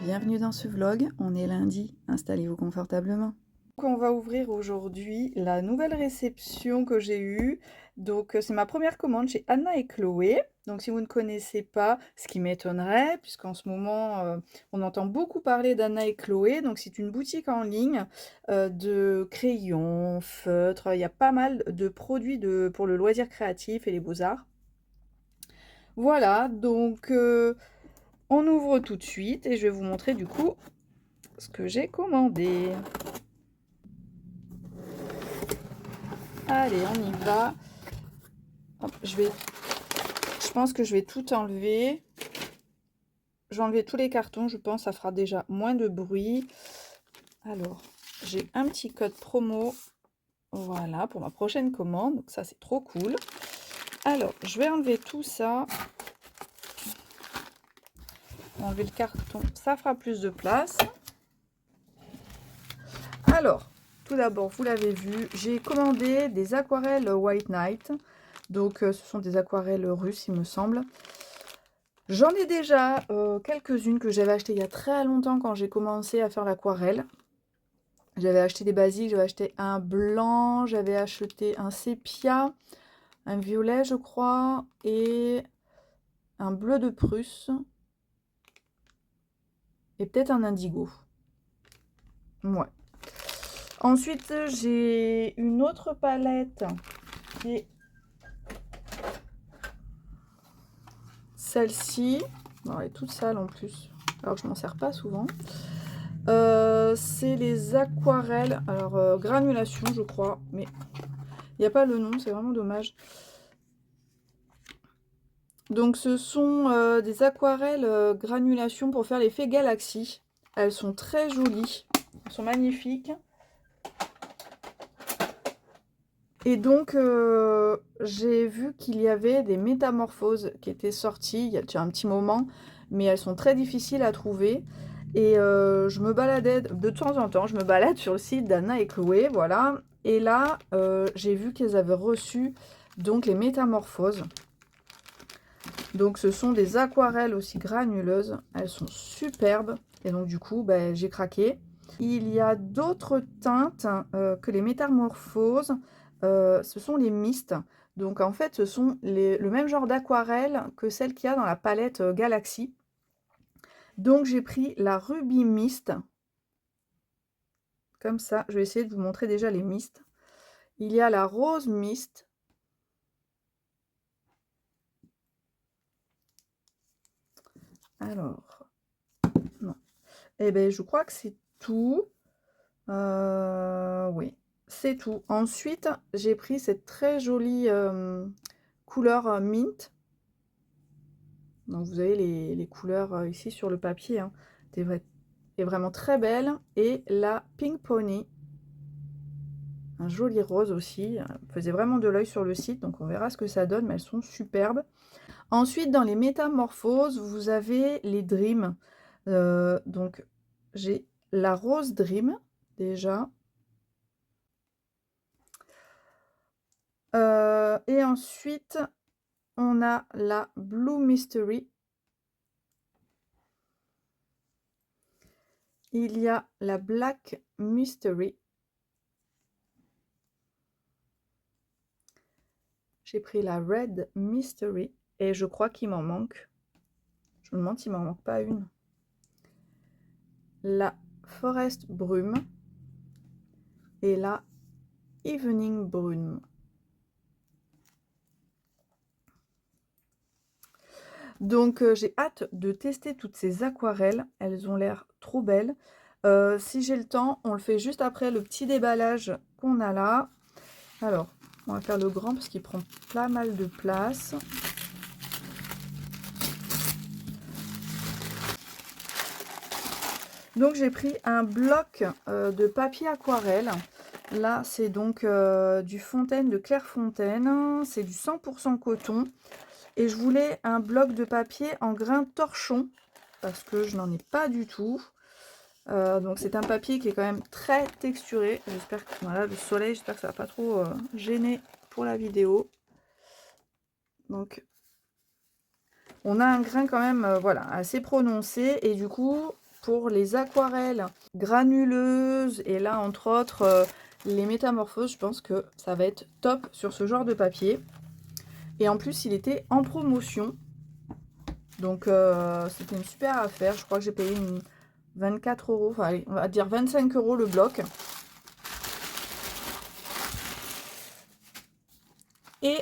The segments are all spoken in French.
Bienvenue dans ce vlog, on est lundi, installez-vous confortablement. Donc on va ouvrir aujourd'hui la nouvelle réception que j'ai eue. Donc c'est ma première commande chez Anna et Chloé. Donc si vous ne connaissez pas, ce qui m'étonnerait, puisqu'en ce moment on entend beaucoup parler d'Anna et Chloé. Donc c'est une boutique en ligne de crayons, feutres, il y a pas mal de produits pour le loisir créatif et les beaux-arts. Voilà, donc on ouvre tout de suite et je vais vous montrer du coup ce que j'ai commandé. Allez, on y va. Hop, je pense que je vais tout enlever. Je vais enlever tous les cartons, je pense, ça fera déjà moins de bruit. Alors, j'ai un petit code promo, voilà, pour ma prochaine commande. Donc ça, c'est trop cool. Alors, je vais enlever tout ça. Enlever le carton, ça fera plus de place. Alors, tout d'abord, vous l'avez vu, j'ai commandé des aquarelles White Night. Donc, ce sont des aquarelles russes, il me semble. J'en ai déjà quelques-unes que j'avais achetées il y a très longtemps quand j'ai commencé à faire l'aquarelle. J'avais acheté des basiques, j'avais acheté un blanc, j'avais acheté un sépia, un violet je crois, et un bleu de Prusse, et peut-être un indigo. Ouais. Ensuite, j'ai une autre palette qui est celle-ci. Bon, elle est toute sale en plus, alors que je m'en sers pas souvent. C'est les aquarelles, alors granulation je crois, mais il n'y a pas le nom, c'est vraiment dommage. Donc ce sont des aquarelles granulation pour faire l'effet galaxie. Elles sont très jolies, elles sont magnifiques. Et donc j'ai vu qu'il y avait des métamorphoses qui étaient sorties il y a déjà un petit moment, mais elles sont très difficiles à trouver. Et je me baladais de temps en temps, je me balade sur le site d'Anna et Chloé, voilà. Et là, j'ai vu qu'elles avaient reçu donc les métamorphoses. Donc ce sont des aquarelles aussi granuleuses, elles sont superbes. Et donc du coup, ben, j'ai craqué. Il y a d'autres teintes que les métamorphoses, ce sont les mistes. Donc en fait, ce sont le même genre d'aquarelle que celle qu'il y a dans la palette Galaxy. Donc j'ai pris la Ruby Mist. Comme ça, je vais essayer de vous montrer déjà les mistes. Il y a la Rose Mist. Alors, non. Eh bien, je crois que c'est tout. Oui, c'est tout. Ensuite, j'ai pris cette très jolie couleur mint. Donc vous avez les couleurs ici sur le papier, hein. est vraiment très belle. Et la Pink Pony, un joli rose aussi, faisait vraiment de l'œil sur le site, donc on verra ce que ça donne, mais elles sont superbes. Ensuite, dans les métamorphoses, vous avez les Dream. Donc j'ai la Rose Dream déjà. Et ensuite, on a la Blue Mystery. Il y a la Black Mystery. J'ai pris la Red Mystery et je crois qu'il m'en manque. Je me demande s'il m'en manque pas une. La Forest Brume et la Evening Brume. Donc j'ai hâte de tester toutes ces aquarelles. Elles ont l'air trop belles. Si j'ai le temps, on le fait juste après le petit déballage qu'on a là. Alors, on va faire le grand parce qu'il prend pas mal de place. Donc j'ai pris un bloc de papier aquarelle. Là c'est donc du Fontaine de Clairefontaine. C'est du 100% coton. Et je voulais un bloc de papier en grain torchon parce que je n'en ai pas du tout. Donc c'est un papier qui est quand même très texturé. J'espère que voilà, le soleil, j'espère que ça va pas trop gêner pour la vidéo. Donc, on a un grain quand même voilà, assez prononcé. Et du coup, pour les aquarelles granuleuses, et là, entre autres, les métamorphoses, je pense que ça va être top sur ce genre de papier. Et en plus, il était en promotion. Donc, c'était une super affaire. Je crois que j'ai payé 24 €, enfin, allez, on va dire 25 € le bloc. Et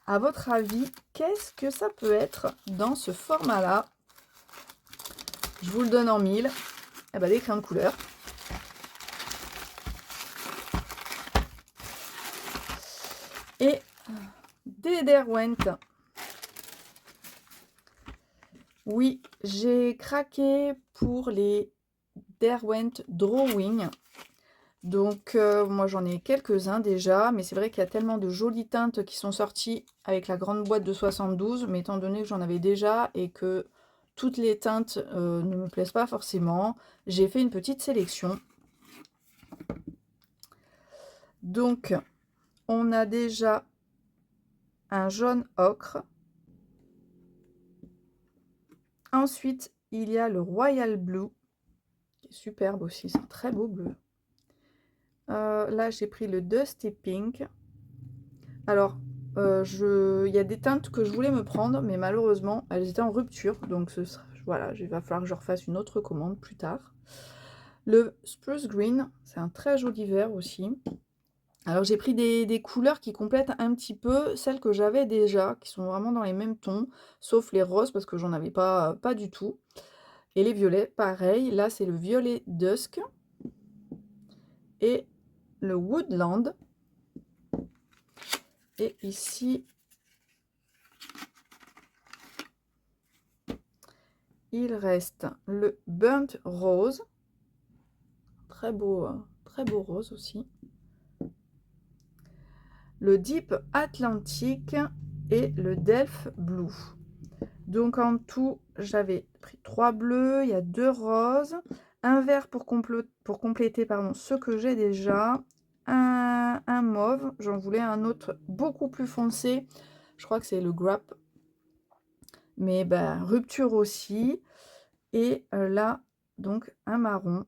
à votre avis, qu'est-ce que ça peut être dans ce format-là? Je vous le donne en mille. Eh ben, des crayons de couleur. Et des Derwent. Oui, j'ai craqué pour les Derwent Drawing. Donc, moi, j'en ai quelques-uns déjà, mais c'est vrai qu'il y a tellement de jolies teintes qui sont sorties avec la grande boîte de 72, mais étant donné que j'en avais déjà et que toutes les teintes ne me plaisent pas forcément, j'ai fait une petite sélection. Donc, on a déjà un jaune ocre. Ensuite, il y a le Royal Blue, qui est superbe aussi, c'est un très beau bleu. Là, j'ai pris le Dusty Pink. Alors, il y a des teintes que je voulais me prendre, mais malheureusement, elles étaient en rupture. Donc, voilà, il va falloir que je refasse une autre commande plus tard. Le Spruce Green, c'est un très joli vert aussi. Alors, j'ai pris des couleurs qui complètent un petit peu celles que j'avais déjà, qui sont vraiment dans les mêmes tons, sauf les roses, parce que j'en avais pas du tout. Et les violets, pareil. Là, c'est le violet Dusk. Et le Woodland. Et ici, il reste le Burnt Rose. Très beau rose aussi. Le Deep Atlantic et le Delft Blue. Donc en tout, j'avais pris 3 bleus, il y a 2 roses, un vert pour compléter pardon, ce que j'ai déjà, un mauve, j'en voulais un autre beaucoup plus foncé, je crois que c'est le Grap, mais ben, rupture aussi, et là, donc un marron,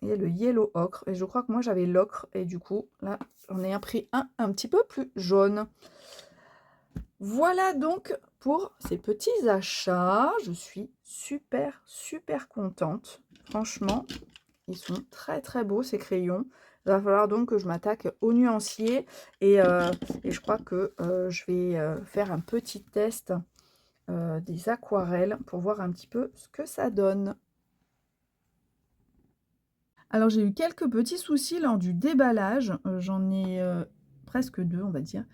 et le Yellow Ocre, et je crois que moi j'avais l'ocre, et du coup, là, j'en ai pris un petit peu plus jaune. Voilà donc pour ces petits achats. Je suis super contente. Franchement, ils sont très beaux ces crayons. Il va falloir donc que je m'attaque au nuancier et je crois que je vais faire un petit test des aquarelles pour voir un petit peu ce que ça donne. Alors j'ai eu quelques petits soucis lors du déballage. J'en ai presque deux, on va dire.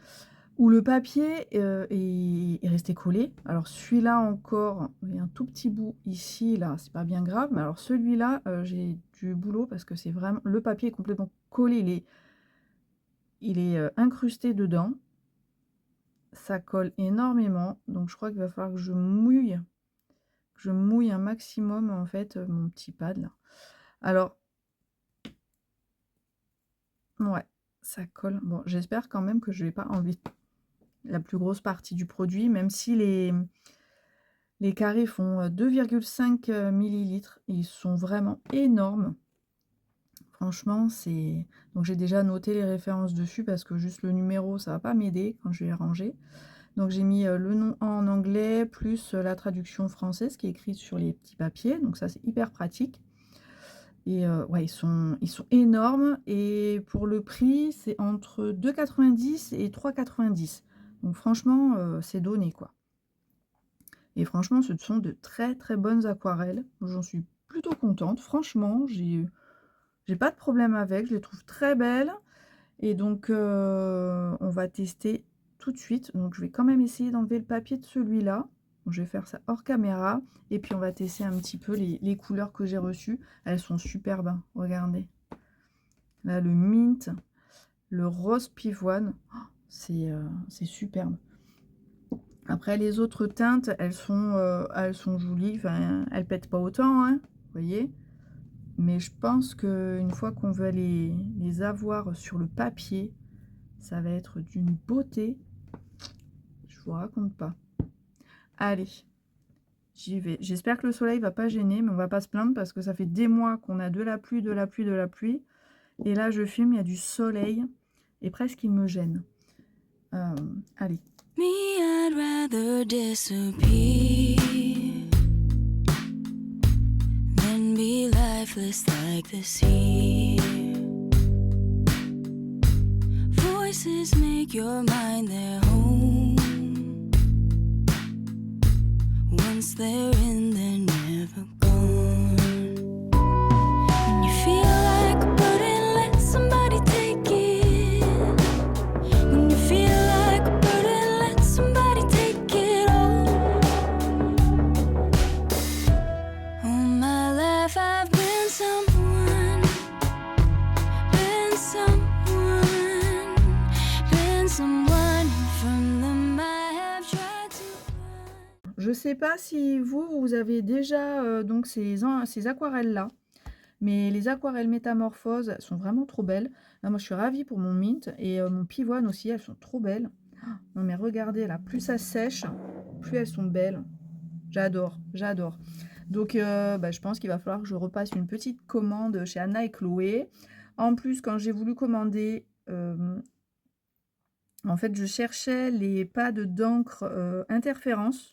Où le papier est resté collé. Alors celui-là encore, il y a un tout petit bout ici, là, c'est pas bien grave. Mais alors celui-là, j'ai du boulot parce que c'est vraiment... Le papier est complètement collé, il est incrusté dedans. Ça colle énormément. Donc je crois qu'il va falloir que je mouille un maximum, en fait, mon petit pad, là. Alors, ouais, ça colle. Bon, j'espère quand même que je vais pas enlever la plus grosse partie du produit, même si les carrés font 2,5 millilitres. Ils sont vraiment énormes. Franchement, c'est... Donc j'ai déjà noté les références dessus parce que juste le numéro, ça va pas m'aider quand je vais les ranger. Donc j'ai mis le nom en anglais plus la traduction française qui est écrite sur les petits papiers. Donc ça, c'est hyper pratique. Et ouais, ils sont énormes. Et pour le prix, c'est entre 2,90 et 3,90. Donc franchement, c'est donné, quoi. Et franchement, ce sont de très bonnes aquarelles. J'en suis plutôt contente. Franchement, j'ai pas de problème avec. Je les trouve très belles. Et donc, on va tester tout de suite. Donc, je vais quand même essayer d'enlever le papier de celui-là. Je vais faire ça hors caméra. Et puis, on va tester un petit peu les couleurs que j'ai reçues. Elles sont superbes, hein. Regardez. Là, le mint, le rose pivoine. Oh, c'est superbe. Après, les autres teintes, elles sont jolies. Enfin, elles pètent pas autant, hein, vous voyez. Mais je pense qu'une fois qu'on va les avoir sur le papier, Ça va être d'une beauté. Je vous raconte pas. Allez, j'y vais. J'espère que le soleil va pas gêner, mais on va pas se plaindre parce que ça fait des mois qu'on a de la pluie, de la pluie, de la pluie. Et là, je filme, il y a du soleil et presque il me gêne. Allez. Me, I'd rather disappear than be lifeless like the sea. Voices make your mind their home. Once they're in, they're never gone. When you feel like a burden, let somebody take it. When you feel like a burden, let somebody take it all. All my life I've been someone, been someone, been someone. From them I have tried to run. Je sais pas si vous avez déjà donc ces aquarelles-là. Mais les aquarelles métamorphoses, elles sont vraiment trop belles. Là, moi, je suis ravie pour mon mint. Et mon pivoine aussi, elles sont trop belles. Non, mais regardez, là, plus ça sèche, plus elles sont belles. J'adore, j'adore. Donc, je pense qu'il va falloir que je repasse une petite commande chez Anna et Chloé. En plus, quand j'ai voulu commander, en fait, je cherchais les pads d'encre interférence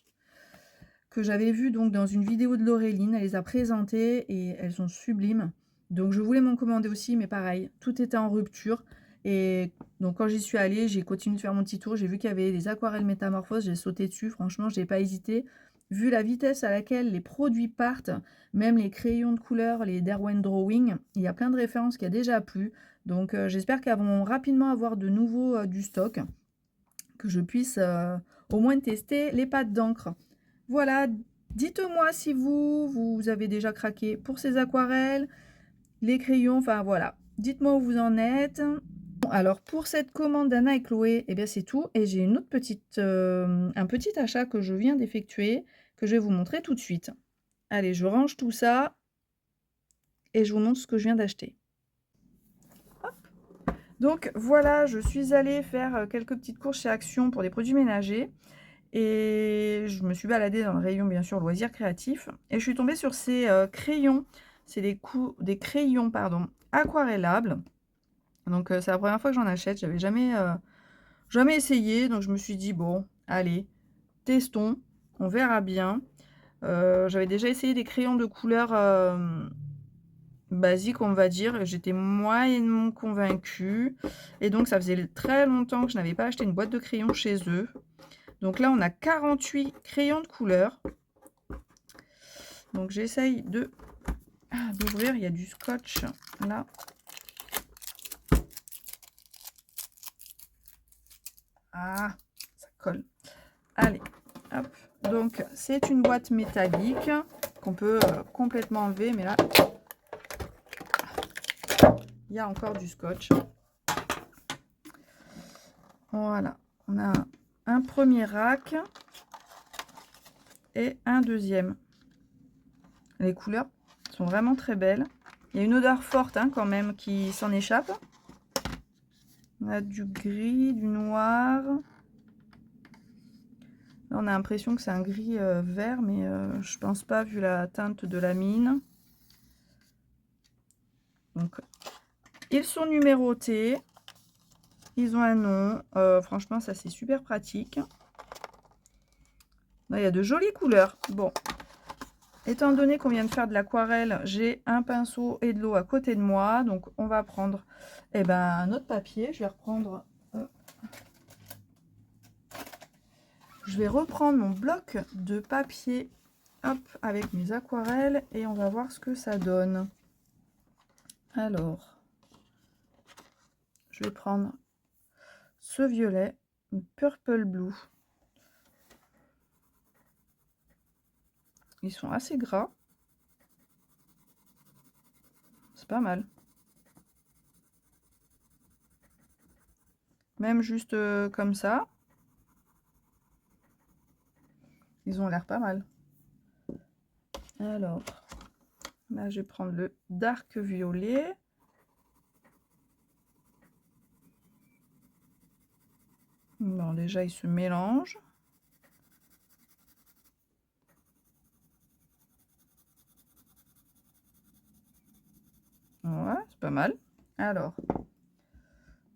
que j'avais vu donc dans une vidéo de Laureline. Elle les a présentées et elles sont sublimes. Donc je voulais m'en commander aussi, mais pareil, tout était en rupture. Et donc quand j'y suis allée, j'ai continué de faire mon petit tour. J'ai vu qu'il y avait des aquarelles métamorphoses, j'ai sauté dessus. Franchement, je n'ai pas hésité. Vu la vitesse à laquelle les produits partent, même les crayons de couleur, les Derwent Drawing, il y a plein de références qui a déjà plu. Donc j'espère qu'elles vont rapidement avoir de nouveau du stock, que je puisse au moins tester les pâtes d'encre. Voilà, dites-moi si vous avez déjà craqué pour ces aquarelles, les crayons, enfin voilà. Dites-moi où vous en êtes. Bon, alors pour cette commande d'Anna et Chloé, eh bien c'est tout. Et j'ai une autre petite, un petit achat que je viens d'effectuer, que je vais vous montrer tout de suite. Allez, je range tout ça et je vous montre ce que je viens d'acheter. Donc voilà, je suis allée faire quelques petites courses chez Action pour des produits ménagers. Et je me suis baladée dans le rayon, bien sûr, loisirs créatifs. Et je suis tombée sur ces crayons. C'est des crayons, pardon, aquarellables. Donc, c'est la première fois que j'en achète. J'avais jamais essayé. Donc, je me suis dit, bon, allez, testons. On verra bien. J'avais déjà essayé des crayons de couleur basique, on va dire. J'étais moyennement convaincue. Et donc, ça faisait très longtemps que je n'avais pas acheté une boîte de crayons chez eux. Donc là, on a 48 crayons de couleur. Donc j'essaye d'ouvrir. Il y a du scotch là. Ah, ça colle. Allez, hop. Donc c'est une boîte métallique qu'on peut complètement enlever. Mais là, il y a encore du scotch. Voilà. On a un premier rack et un deuxième. Les couleurs sont vraiment très belles. Il y a une odeur forte quand même qui s'en échappe. On a du gris, du noir. Là, on a l'impression que c'est un gris vert, mais je pense pas vu la teinte de la mine. Donc, ils sont numérotés. Ils ont un nom. Franchement, ça c'est super pratique. Là, il y a de jolies couleurs. Bon, étant donné qu'on vient de faire de l'aquarelle, j'ai un pinceau et de l'eau à côté de moi. Donc, on va prendre un autre papier. Je vais reprendre... Je vais reprendre mon bloc de papier, hop, avec mes aquarelles et on va voir ce que ça donne. Alors, je vais prendre ce violet, Purple Blue. Ils sont assez gras. C'est pas mal. Même juste comme ça. Ils ont l'air pas mal. Alors, là, je vais prendre le dark violet. Bon, déjà, il se mélange. Ouais, c'est pas mal. Alors,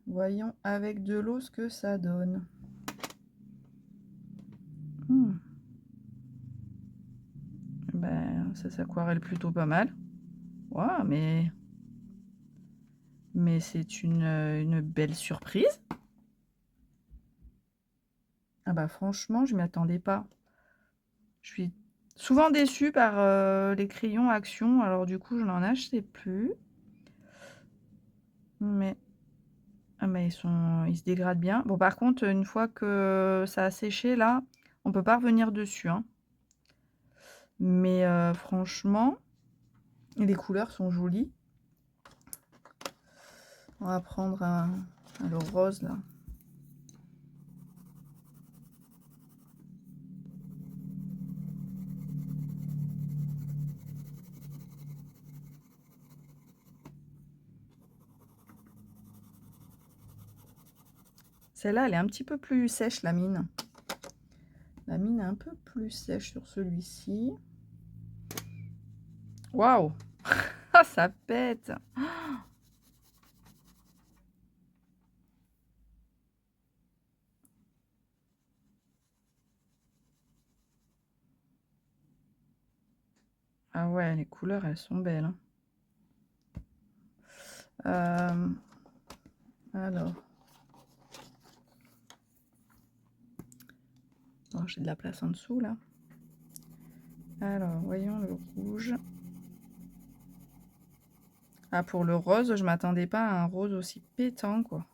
voyons avec de l'eau ce que ça donne. Ben, ça s'aquarelle plutôt pas mal. Ouais, mais c'est une belle surprise. Ah bah franchement, je m'y attendais pas. Je suis souvent déçue par les crayons Action, alors du coup, je n'en achetais plus. Mais ah mais ils se dégradent bien. Bon, par contre, une fois que ça a séché là, on peut pas revenir dessus, hein. Mais franchement, les couleurs sont jolies. On va prendre le rose là. Celle-là, elle est un petit peu plus sèche, la mine. La mine est un peu plus sèche sur celui-ci. Waouh! Ah, ça pète! Ah ouais, les couleurs, elles sont belles, hein. Alors. Oh, j'ai de la place en dessous, là. Alors, voyons le rouge. Ah, pour le rose, je m'attendais pas à un rose aussi pétant, quoi.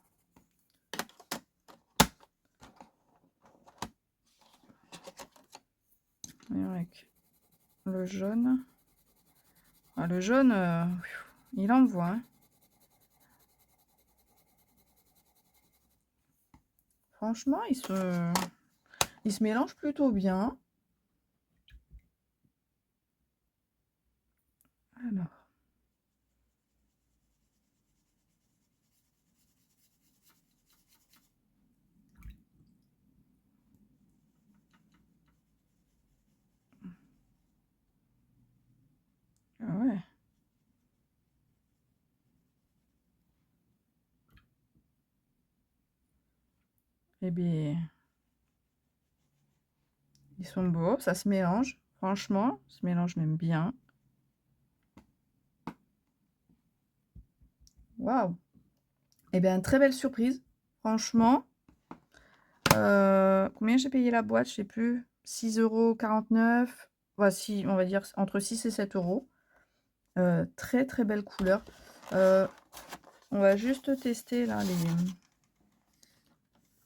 Voyons avec le jaune. Ah, le jaune, il envoie, hein. Franchement, il se mélange plutôt bien. Alors. Ah ouais. Eh bien, ils sont beaux, ça se mélange. Franchement, ça se mélange même bien. Waouh! Eh bien, très belle surprise. Franchement. Combien j'ai payé la boîte? Je sais plus. 6,49 €. Voici, on va dire entre 6 et 7 €. Très très belle couleur. On va juste tester là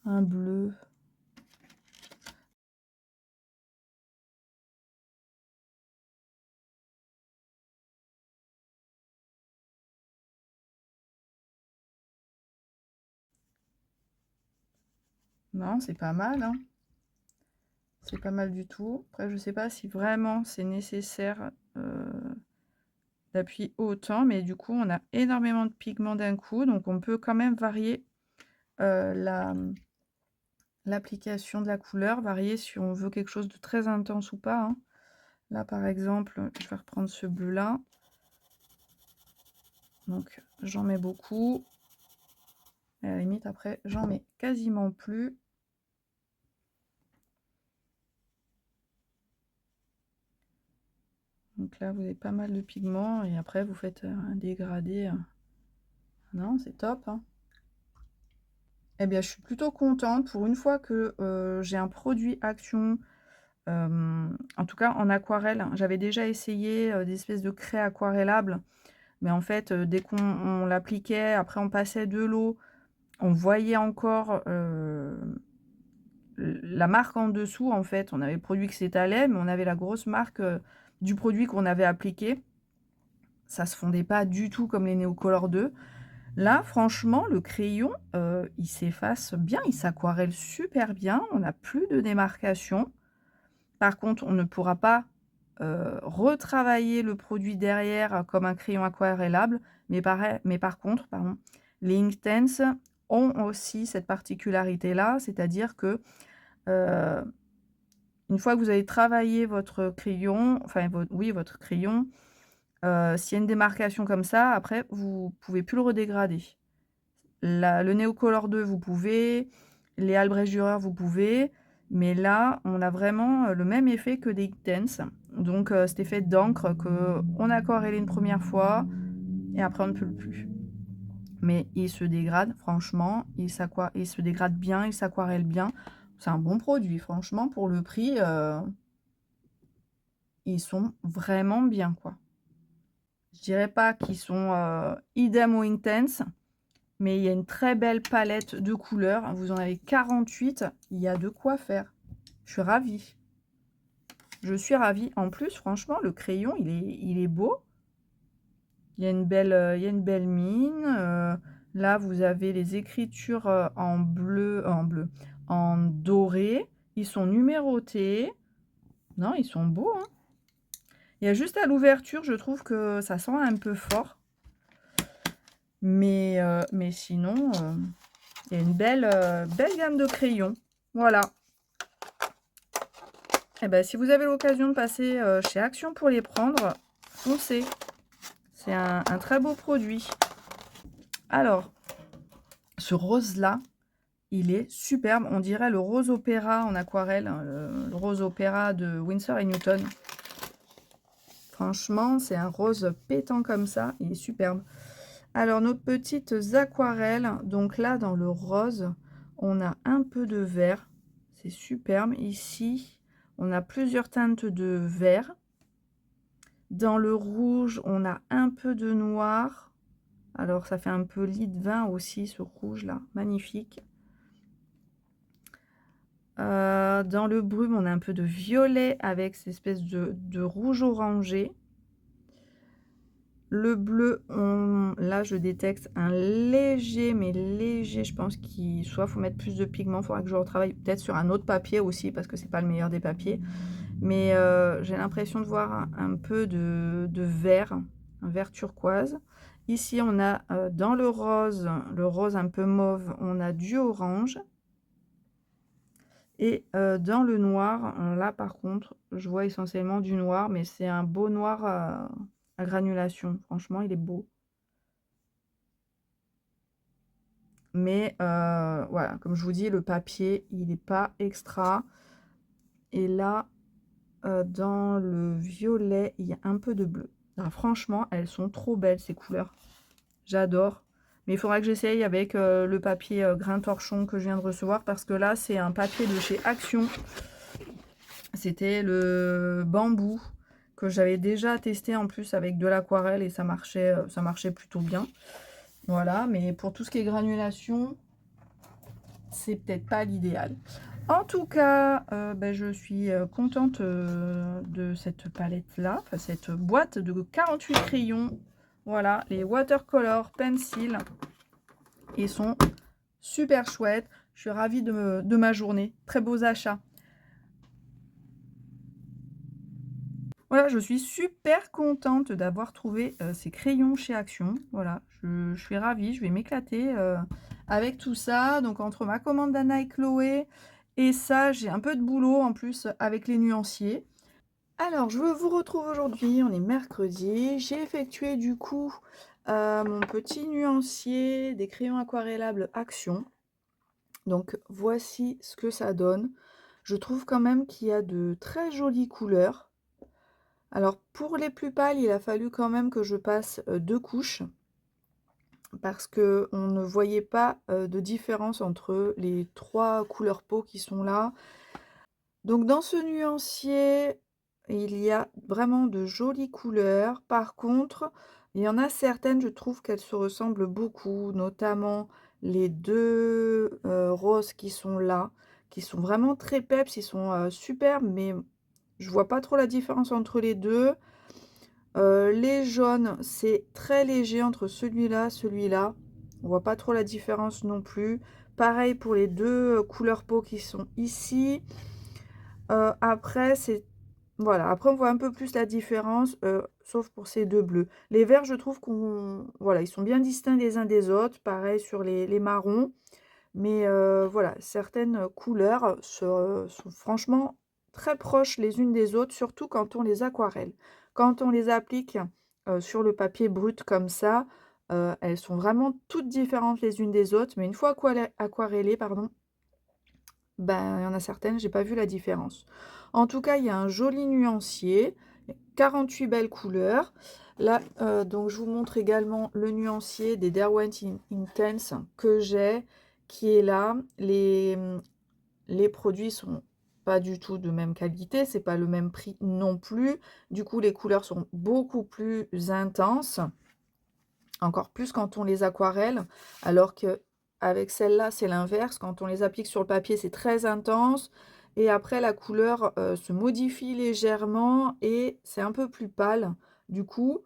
un bleu. Non, c'est pas mal, hein. C'est pas mal du tout. Après, je sais pas si vraiment c'est nécessaire d'appuyer autant, mais du coup, on a énormément de pigments d'un coup, donc on peut quand même varier l'application de la couleur, varier si on veut quelque chose de très intense ou pas, hein. Là, par exemple, je vais reprendre ce bleu-là. Donc, j'en mets beaucoup. Et à la limite, après, j'en mets quasiment plus. Donc là, vous avez pas mal de pigments. Et après, vous faites un dégradé. Non, c'est top, hein. Eh bien, je suis plutôt contente. Pour une fois que j'ai un produit Action, en tout cas en aquarelle. J'avais déjà essayé des espèces de craies aquarellables. Mais en fait, dès qu'on l'appliquait, après on passait de l'eau, on voyait encore la marque en dessous. En fait, on avait le produit qui s'étalait, mais on avait la grosse marque du produit qu'on avait appliqué. Ça se fondait pas du tout comme les Neocolor 2. Là, franchement, le crayon, il s'efface bien, il s'aquarelle super bien. On n'a plus de démarcation. Par contre, on ne pourra pas retravailler le produit derrière comme un crayon aquarellable, mais par contre, pardon, les Inktense, ont aussi cette particularité-là, c'est-à-dire que, heu, une fois que vous avez travaillé votre crayon, enfin votre crayon, s'il y a une démarcation comme ça, après vous pouvez plus le redégrader. Le Neocolor 2 vous pouvez, les Albrecht Dürer vous pouvez, mais là, on a vraiment, le même effet que des Inktense. Donc cet effet d'encre qu'on a aquarellé une première fois et après on ne peut plus. Mais il se dégrade, franchement, il se dégrade bien, il s'aquarelle bien. C'est un bon produit, franchement, pour le prix, ils sont vraiment bien, quoi. Je dirais pas qu'ils sont, idem aux Inktense, mais il y a une très belle palette de couleurs. Vous en avez 48, il y a de quoi faire. Je suis ravie. Je suis ravie. En plus, franchement, le crayon, il est beau. Il y a une belle mine. Là, vous avez les écritures en doré. Ils sont numérotés. Non, ils sont beaux, hein. Il y a juste à l'ouverture, je trouve que ça sent un peu fort. Mais sinon, il y a une belle gamme de crayons. Voilà. Et ben, si vous avez l'occasion de passer chez Action pour les prendre, foncez. C'est un très beau produit. Alors, ce rose-là, il est superbe. On dirait le rose opéra en aquarelle, hein, le rose opéra de Winsor & Newton. Franchement, c'est un rose pétant comme ça. Il est superbe. Alors, nos petites aquarelles. Donc là, dans le rose, on a un peu de vert. C'est superbe. Ici, on a plusieurs teintes de vert. Dans le rouge, on a un peu de noir. Alors, ça fait un peu lit de vin aussi, ce rouge-là. Magnifique. Dans le brume, on a un peu de violet avec cette espèce de rouge orangé. Le bleu, là, je détecte un léger, mais léger, je pense qu'il soit faut mettre plus de pigment. Il faudra que je retravaille peut-être sur un autre papier aussi, parce que c'est pas le meilleur des papiers. Mais j'ai l'impression de voir un peu de vert, un vert turquoise. Ici, on a dans le rose un peu mauve, on a du orange. Et dans le noir, là par contre, je vois essentiellement du noir, mais c'est un beau noir à granulation. Franchement, il est beau. Mais voilà, comme je vous dis, le papier, il n'est pas extra. Et là, dans le violet, il y a un peu de bleu. Alors, franchement, elles sont trop belles, ces couleurs. J'adore. Mais il faudra que j'essaye avec le papier grain torchon que je viens de recevoir, parce que là, c'est un papier de chez Action. C'était le bambou que j'avais déjà testé en plus avec de l'aquarelle et ça marchait plutôt bien. Voilà, mais pour tout ce qui est granulation, c'est peut-être pas l'idéal. En tout cas, ben, je suis contente de cette palette-là, enfin cette boîte de 48 crayons. Voilà, les watercolor pencil. Ils sont super chouettes. Je suis ravie de ma journée. Très beaux achats. Voilà, je suis super contente d'avoir trouvé ces crayons chez Action. Voilà, je suis ravie, je vais m'éclater avec tout ça. Donc entre ma commande d'Anna et Chloé et ça, j'ai un peu de boulot en plus avec les nuanciers. Alors, je vous retrouve aujourd'hui, on est mercredi. J'ai effectué du coup mon petit nuancier des crayons aquarellables Action. Donc voici ce que ça donne. Je trouve quand même qu'il y a de très jolies couleurs. Alors pour les plus pâles, il a fallu quand même que je passe 2 couches parce qu'on ne voyait pas de différence entre les 3 couleurs peau qui sont là. Donc dans ce nuancier, il y a vraiment de jolies couleurs. Par contre, il y en a certaines, je trouve qu'elles se ressemblent beaucoup, notamment les 2 roses qui sont là, qui sont vraiment très peps, ils sont superbes, mais je vois pas trop la différence entre les 2. Les jaunes, c'est très léger entre celui-là, celui-là. On voit pas trop la différence non plus. Pareil pour les 2 couleurs peau qui sont ici. Après, c'est Voilà, après on voit un peu plus la différence, sauf pour ces 2 bleus. Les verts, je trouve qu'on voilà, ils sont bien distincts les uns des autres, pareil sur les marrons. Mais voilà, certaines couleurs sont franchement très proches les unes des autres, surtout quand on les aquarelle. Quand on les applique, sur le papier brut comme ça, elles sont vraiment toutes différentes les unes des autres, mais une fois aquarellées, pardon, ben, il y en a certaines, j'ai pas vu la différence. En tout cas, il y a un joli nuancier, 48 belles couleurs. Là, donc je vous montre également le nuancier des Derwent Intense que j'ai, qui est là. Les produits sont pas du tout de même qualité, c'est pas le même prix non plus. Du coup, les couleurs sont beaucoup plus intenses, encore plus quand on les aquarelle, alors que avec celle-là, c'est l'inverse. Quand on les applique sur le papier, c'est très intense. Et après, la couleur se modifie légèrement et c'est un peu plus pâle du coup.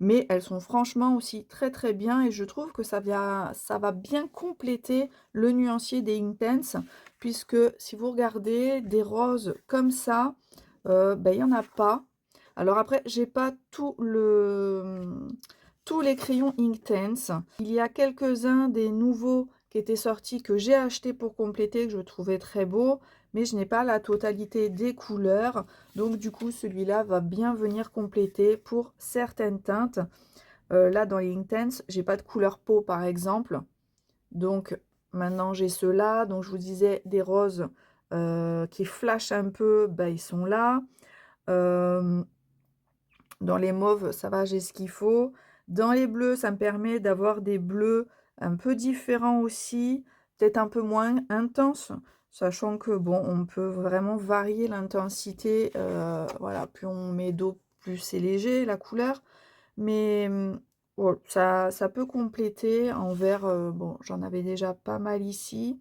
Mais elles sont franchement aussi très très bien et je trouve que ça va bien compléter le nuancier des Intense, puisque si vous regardez des roses comme ça, ben, il n'y en a pas. Alors après, j'ai pas tous les crayons Inktense. Il y a quelques-uns des nouveaux qui étaient sortis que j'ai acheté pour compléter, que je trouvais très beau, mais je n'ai pas la totalité des couleurs. Donc du coup, celui-là va bien venir compléter pour certaines teintes. Là, dans les Inktense, j'ai pas de couleur peau, par exemple. Donc maintenant, j'ai ceux-là. Donc je vous disais, des roses qui flashent un peu, bah, ils sont là. Dans les mauves, ça va, j'ai ce qu'il faut. Dans les bleus, ça me permet d'avoir des bleus un peu différents aussi, peut-être un peu moins intenses, sachant que bon, on peut vraiment varier l'intensité. Voilà, plus on met d'eau, plus c'est léger la couleur. Mais bon, ça peut compléter en vert. Bon, j'en avais déjà pas mal ici.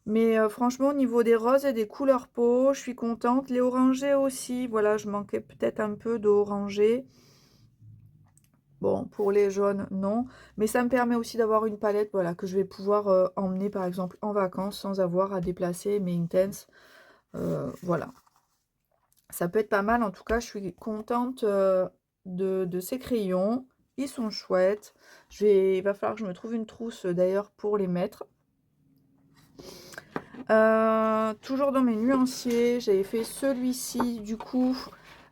Mais franchement, au niveau des roses et des couleurs peau, je suis contente. Les orangés aussi, voilà, je manquais peut-être un peu d'orangé. Bon, pour les jaunes, non. Mais ça me permet aussi d'avoir une palette, voilà, que je vais pouvoir emmener, par exemple, en vacances sans avoir à déplacer mes Intense. Voilà. Ça peut être pas mal. En tout cas, je suis contente de ces crayons. Ils sont chouettes. Il va falloir que je me trouve une trousse, d'ailleurs, pour les mettre. Toujours dans mes nuanciers, j'avais fait celui-ci du coup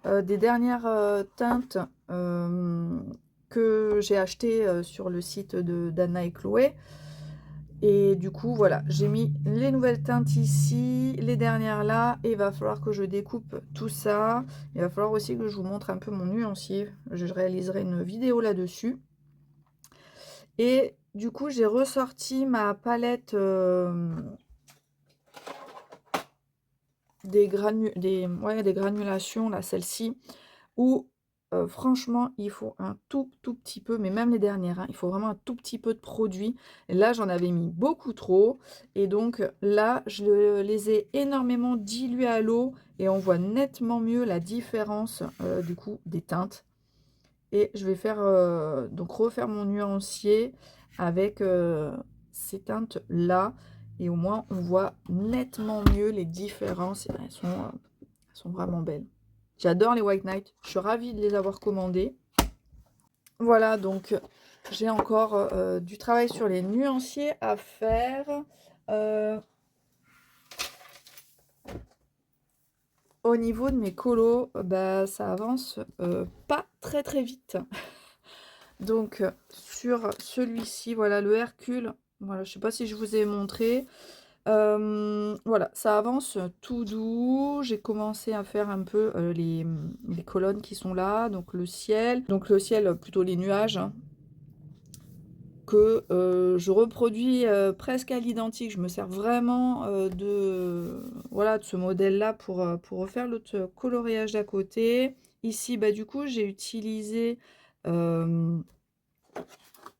des dernières teintes que j'ai acheté sur le site de d'Anna et Chloé. Et du coup voilà, j'ai mis les nouvelles teintes ici, les dernières là, et il va falloir que je découpe tout ça. Il va falloir aussi que je vous montre un peu mon nuancier. Je réaliserai une vidéo là-dessus. Et du coup j'ai ressorti ma palette des granulations, là, celle-ci, où franchement, il faut un tout petit peu, mais même les dernières, hein, il faut vraiment un tout petit peu de produit. Et là, j'en avais mis beaucoup trop. Et donc là, les ai énormément dilués à l'eau et on voit nettement mieux la différence du coup des teintes. Et je vais faire donc refaire mon nuancier avec ces teintes là et au moins on voit nettement mieux les différences. Elles sont vraiment belles. J'adore les White Knight, je suis ravie de les avoir commandées. Voilà, donc j'ai encore du travail sur les nuanciers à faire. Au niveau de mes colos, bah, ça avance pas très vite. Donc sur celui-ci, voilà le Hercule, voilà, je sais pas si je vous ai montré. Voilà, ça avance tout doux. J'ai commencé à faire un peu les colonnes qui sont là, donc le ciel, plutôt les nuages, hein, que je reproduis presque à l'identique. Je me sers vraiment voilà, de ce modèle-là pour refaire l'autre coloriage d'à côté. Ici, bah, du coup, j'ai utilisé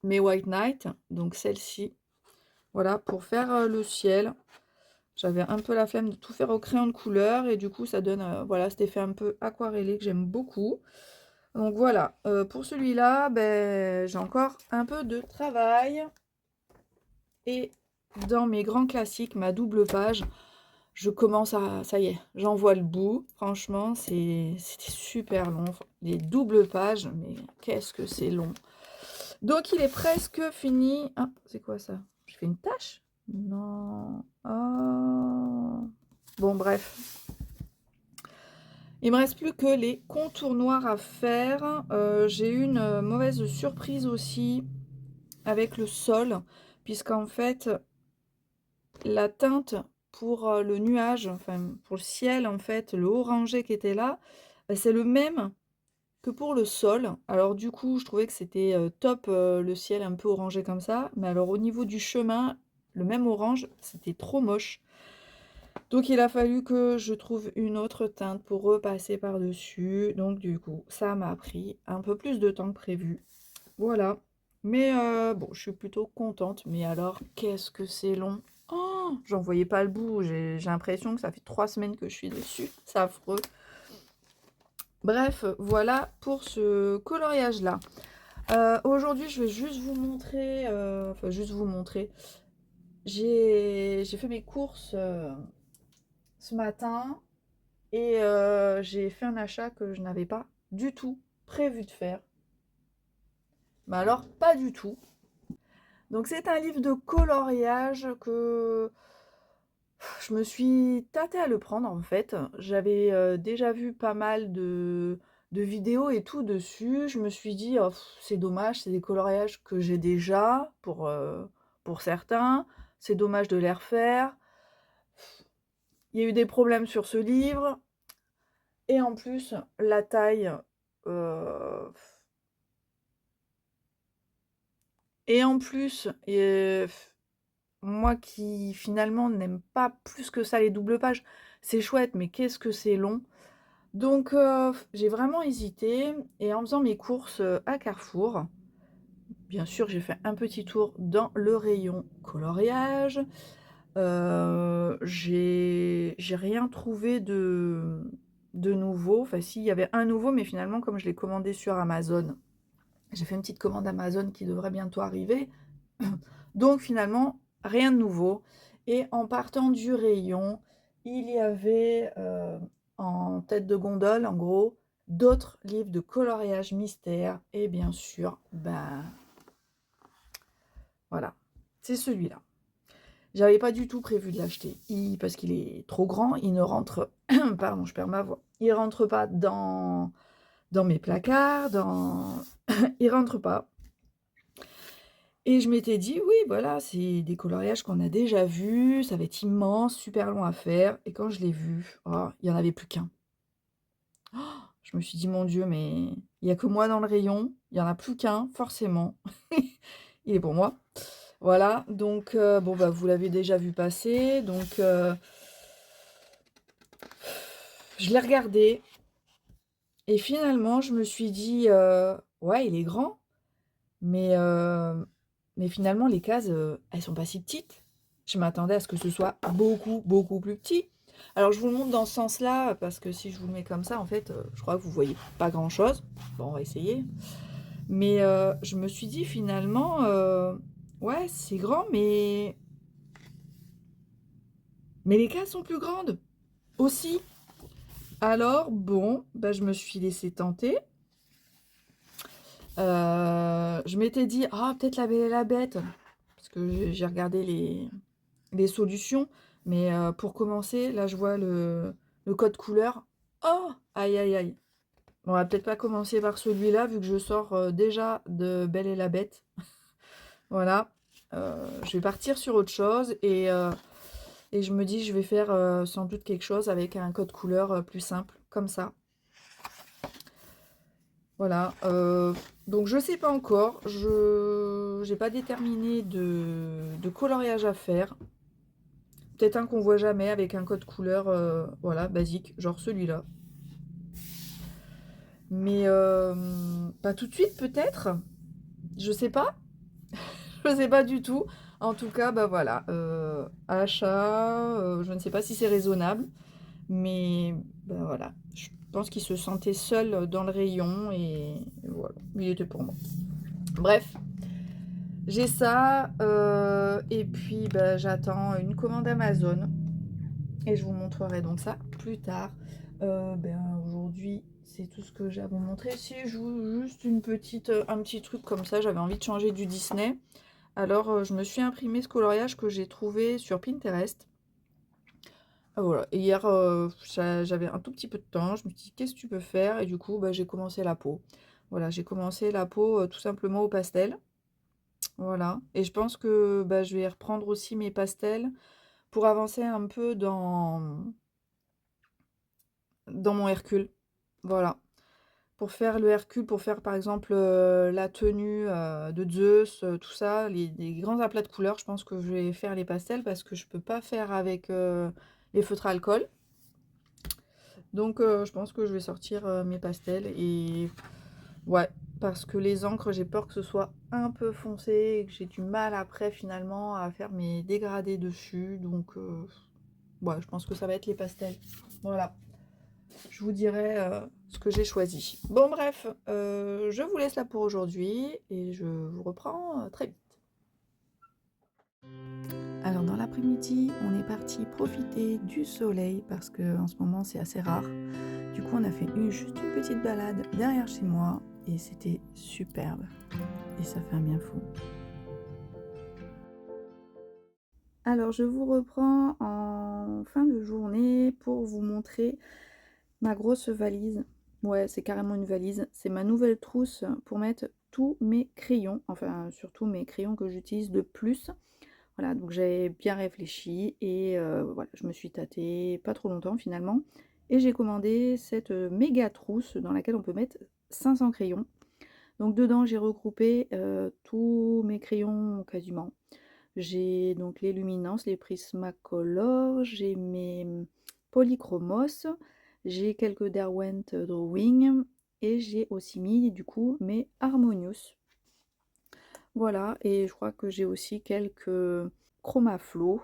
mes White Knight, donc celle-ci, voilà, pour faire le ciel. J'avais un peu la flemme de tout faire au crayon de couleur et du coup ça donne voilà, cet effet un peu aquarellé que j'aime beaucoup. Donc voilà, pour celui-là, ben, j'ai encore un peu de travail. Et dans mes grands classiques, ma double page, je commence à ça y est, j'en vois le bout. Franchement, c'était super long. Les doubles pages, mais qu'est-ce que c'est long. Donc il est presque fini. Ah, c'est quoi ça? Je fais une tache? Non. Oh. Bon, bref. Il me reste plus que les contours noirs à faire. J'ai eu une mauvaise surprise aussi avec le sol, puisqu'en fait, la teinte pour le nuage, enfin pour le ciel, en fait, le orangé qui était là, bah, c'est le même que pour le sol. Alors du coup, je trouvais que c'était top le ciel un peu orangé comme ça, mais alors au niveau du chemin, le même orange, c'était trop moche. Donc il a fallu que je trouve une autre teinte pour repasser par-dessus. Donc du coup, ça m'a pris un peu plus de temps que prévu. Voilà. Mais bon, je suis plutôt contente. Mais alors, qu'est-ce que c'est long. Oh, j'en voyais pas le bout. J'ai l'impression que ça fait 3 semaines que je suis dessus. C'est affreux. Bref, voilà pour ce coloriage-là. Aujourd'hui, je vais juste vous montrer... enfin, juste vous montrer. J'ai fait mes courses ce matin. Et j'ai fait un achat que je n'avais pas du tout prévu de faire. Mais alors, pas du tout. Donc c'est un livre de coloriage que je me suis tâtée à le prendre en fait. J'avais déjà vu pas mal de vidéos et tout dessus. Je me suis dit, oh, c'est dommage, c'est des coloriages que j'ai déjà pour certains. C'est dommage de les refaire. Il y a eu des problèmes sur ce livre. Et en plus, la taille... euh, et en plus, moi qui finalement n'aime pas plus que ça les doubles pages, c'est chouette, mais qu'est-ce que c'est long. Donc j'ai vraiment hésité, et en faisant mes courses à Carrefour, bien sûr j'ai fait un petit tour dans le rayon coloriage. J'ai rien trouvé de nouveau. Enfin si, il y avait un nouveau, mais finalement comme je l'ai commandé sur Amazon, j'ai fait une petite commande Amazon qui devrait bientôt arriver. Donc finalement, rien de nouveau. Et en partant du rayon, il y avait en tête de gondole, en gros, d'autres livres de coloriage mystère. Et bien sûr, ben voilà, c'est celui-là. J'avais pas du tout prévu de l'acheter parce qu'il est trop grand. Il ne rentre, pardon, je perds ma voix. Il rentre pas dans mes placards, il rentre pas. Et je m'étais dit, oui, voilà, c'est des coloriages qu'on a déjà vus, ça va être immense, super long à faire. Et quand je l'ai vu, oh, il n'y en avait plus qu'un. Oh, je me suis dit, mon Dieu, mais il n'y a que moi dans le rayon, il n'y en a plus qu'un, forcément. Il est pour moi. Voilà, donc, bon, bah, vous l'avez déjà vu passer, donc, je l'ai regardé. Et finalement, je me suis dit, ouais, il est grand, mais, finalement, les cases, elles sont pas si petites. Je m'attendais à ce que ce soit beaucoup, beaucoup plus petit. Alors, je vous le montre dans ce sens-là, parce que si je vous le mets comme ça, en fait, je crois que vous voyez pas grand-chose. Bon, on va essayer. Mais je me suis dit, finalement, ouais, c'est grand, mais les cases sont plus grandes aussi. Alors, bon, bah, je me suis laissée tenter. Je m'étais dit, ah, peut-être la Belle et la Bête, parce que j'ai regardé les solutions, mais pour commencer, là, je vois le code couleur. Oh, aïe, aïe, aïe. Bon, on va peut-être pas commencer par celui-là, vu que je sors déjà de Belle et la Bête. Voilà. Je vais partir sur autre chose, et je me dis, je vais faire sans doute quelque chose avec un code couleur plus simple, comme ça. Voilà, donc je sais pas encore, je n'ai pas déterminé de coloriage à faire. Peut-être un qu'on voit jamais avec un code couleur, voilà, basique, genre celui-là. Mais pas tout de suite peut-être, je sais pas, je sais pas du tout. En tout cas, bah voilà, achat, je ne sais pas si c'est raisonnable, mais bah voilà, je pense qu'il se sentait seul dans le rayon, et voilà, il était pour moi. Bref, j'ai ça, et puis bah, j'attends une commande Amazon. et je vous montrerai donc ça plus tard. Aujourd'hui, c'est tout ce que j'ai à vous montrer. Si je vous juste un petit truc comme ça, j'avais envie de changer du Disney. Alors, je me suis imprimé ce coloriage que j'ai trouvé sur Pinterest. Voilà, et hier, j'avais un tout petit peu de temps, je me suis dit: «Qu'est-ce que tu peux faire?» Et du coup, j'ai commencé la peau. Voilà, j'ai commencé la peau, tout simplement au pastel. Voilà, et je pense que, je vais reprendre aussi mes pastels pour avancer un peu dans mon Hercule. Voilà. Pour faire le Hercule, pour faire par exemple, la tenue, de Zeus, tout ça, les grands aplats de couleurs, je pense que je vais faire les pastels parce que je peux pas faire avec, les feutres à alcool. Donc je pense que je vais sortir, mes pastels et ouais, parce que les encres, j'ai peur que ce soit un peu foncé et que j'ai du mal après finalement à faire mes dégradés dessus. Donc ouais, je pense que ça va être les pastels. Voilà. Je vous dirai ce que j'ai choisi. Bon bref, je vous laisse là pour aujourd'hui et je vous reprends très vite. Alors dans l'après-midi, on est parti profiter du soleil parce que en ce moment c'est assez rare. Du coup, on a fait juste une petite balade derrière chez moi et c'était superbe. Et ça fait un bien fou. Alors je vous reprends en fin de journée pour vous montrer ma grosse valise. Ouais, c'est carrément une valise. C'est ma nouvelle trousse pour mettre tous mes crayons, enfin surtout mes crayons que j'utilise de plus. Voilà, donc j'ai bien réfléchi et voilà, je me suis tâtée pas trop longtemps finalement. Et j'ai commandé cette méga trousse dans laquelle on peut mettre 500 crayons. Donc dedans, j'ai regroupé tous mes crayons quasiment. J'ai donc les luminances, les Prismacolor, j'ai mes polychromos, j'ai quelques Derwent Drawing et j'ai aussi mis du coup mes Harmonious. Voilà, et je crois que j'ai aussi quelques Chromaflow.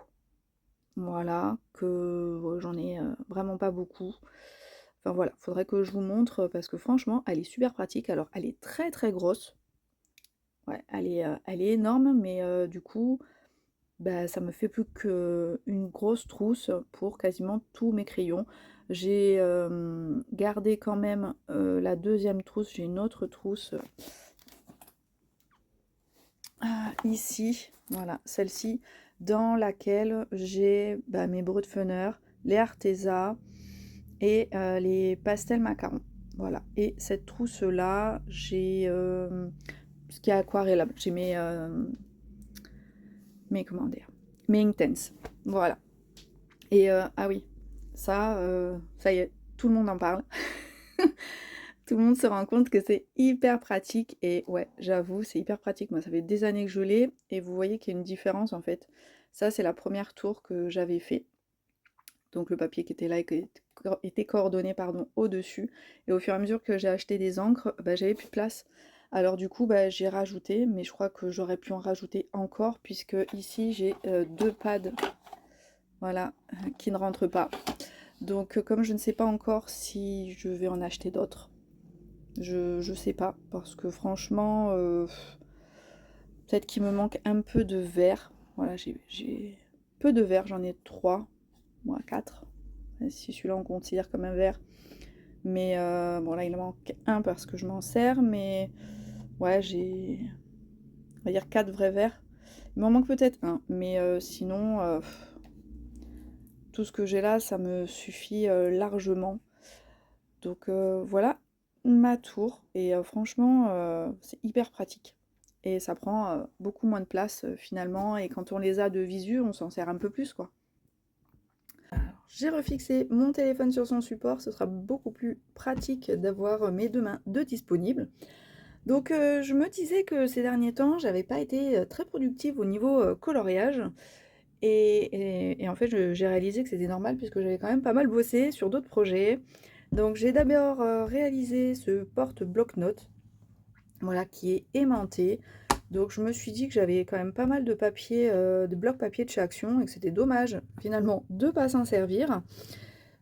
Voilà, que j'en ai vraiment pas beaucoup. Enfin voilà, faudrait que je vous montre parce que franchement, elle est super pratique. Alors, elle est très très grosse. Ouais, elle est énorme, mais du coup, ça me fait plus qu'une grosse trousse pour quasiment tous mes crayons. J'ai gardé quand même la deuxième trousse. J'ai une autre trousse ici, voilà, celle-ci, dans laquelle j'ai mes Brutfunner, les Arteza et les pastels macarons. Voilà, et cette trousse-là, j'ai ce qui est aquarellable. J'ai comment dire, mes Inktense. Voilà. Et ah oui, ça y est, tout le monde en parle. Tout le monde se rend compte que c'est hyper pratique et ouais, j'avoue, c'est hyper pratique. Moi, ça fait des années que je l'ai et vous voyez qu'il y a une différence en fait. Ça, c'est la première tour que j'avais fait. Donc le papier qui était là était coordonné pardon, au-dessus. Et au fur et à mesure que j'ai acheté des encres, j'avais plus de place. Alors du coup, j'ai rajouté, mais je crois que j'aurais pu en rajouter encore puisque ici j'ai deux pads, voilà, qui ne rentrent pas. Donc comme je ne sais pas encore si je vais en acheter d'autres, je sais pas, parce que franchement, peut-être qu'il me manque un peu de verre. Voilà, j'ai peu de verre, j'en ai 3, moi 4, si celui-là on considère comme un verre. Mais bon là il en manque un parce que je m'en sers, mais ouais j'ai, on va dire 4 vrais verres. Il m'en manque peut-être un, mais sinon tout ce que j'ai là ça me suffit largement. Donc voilà ma tour et franchement c'est hyper pratique. Et ça prend beaucoup moins de place finalement et quand on les a de visu on s'en sert un peu plus quoi. Alors, j'ai refixé mon téléphone sur son support, ce sera beaucoup plus pratique d'avoir mes deux mains de disponibles. Donc je me disais que ces derniers temps j'avais pas été très productive au niveau coloriage et en fait j'ai réalisé que c'était normal puisque j'avais quand même pas mal bossé sur d'autres projets. Donc j'ai d'abord réalisé ce porte-bloc-notes, voilà, qui est aimanté. Donc je me suis dit que j'avais quand même pas mal de papier, de blocs papier de chez Action et que c'était dommage finalement de pas s'en servir.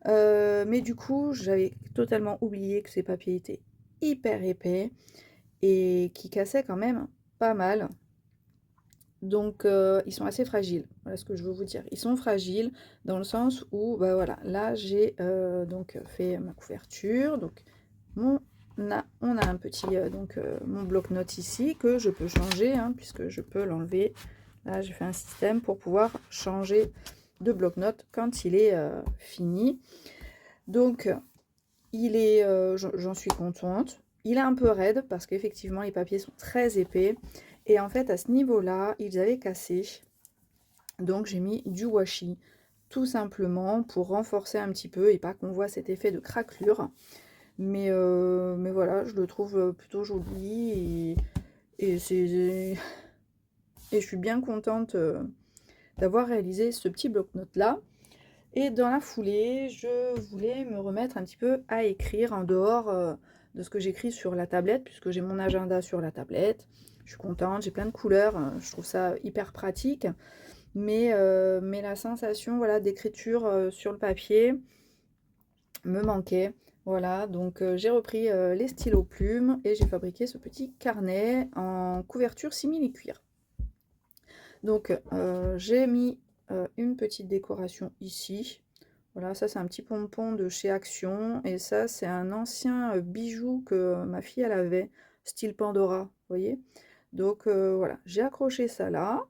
Mais du coup j'avais totalement oublié que ces papiers étaient hyper épais et qui cassaient quand même pas mal. Donc ils sont assez fragiles, voilà ce que je veux vous dire. Ils sont fragiles dans le sens où, bah, voilà, là j'ai, donc fait ma couverture, donc mon on a un petit, mon bloc-notes ici que je peux changer, hein, puisque je peux l'enlever. Là, j'ai fait un système pour pouvoir changer de bloc-notes quand il est, fini. Donc il est, j'en suis contente. Il est un peu raide parce qu'effectivement les papiers sont très épais et en fait à ce niveau-là, ils avaient cassé. Donc j'ai mis du washi tout simplement pour renforcer un petit peu et pas qu'on voit cet effet de craquelure. Mais voilà, je le trouve plutôt joli et c'est et je suis bien contente d'avoir réalisé ce petit bloc-notes là. Et dans la foulée, je voulais me remettre un petit peu à écrire en dehors de ce que j'écris sur la tablette, puisque j'ai mon agenda sur la tablette. Je suis contente, j'ai plein de couleurs, je trouve ça hyper pratique. Mais la sensation voilà, d'écriture sur le papier me manquait. Voilà, donc j'ai repris les stylos plumes et j'ai fabriqué ce petit carnet en couverture simili-cuir. Donc j'ai mis une petite décoration ici. Voilà, ça c'est un petit pompon de chez Action. Et ça c'est un ancien bijou que ma fille elle avait, style Pandora, vous voyez. Donc voilà, j'ai accroché ça là.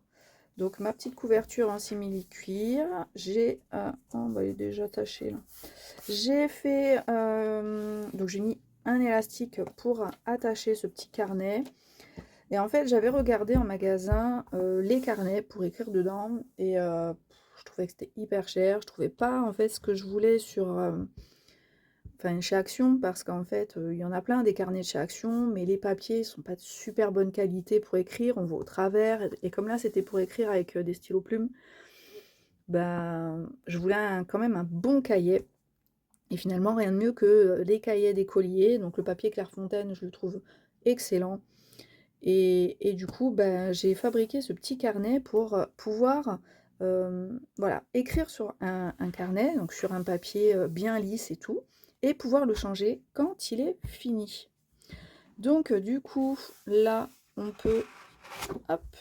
Donc ma petite couverture en simili-cuir. J'ai... oh bah il est déjà taché là. J'ai fait... donc j'ai mis un élastique pour attacher ce petit carnet. Et en fait, j'avais regardé en magasin les carnets pour écrire dedans et je trouvais que c'était hyper cher. Je trouvais pas en fait ce que je voulais sur, enfin chez Action parce qu'en fait, il y en a plein des carnets de chez Action, mais les papiers sont pas de super bonne qualité pour écrire, on voit au travers. Et comme là, c'était pour écrire avec des stylos plumes, ben, je voulais quand même un bon cahier. Et finalement, rien de mieux que les cahiers d'écolier. Donc le papier Clairefontaine, je le trouve excellent. Et du coup, bah, j'ai fabriqué ce petit carnet pour pouvoir voilà, écrire sur un carnet, donc sur un papier bien lisse et tout, et pouvoir le changer quand il est fini. Donc du coup, là, on peut hop,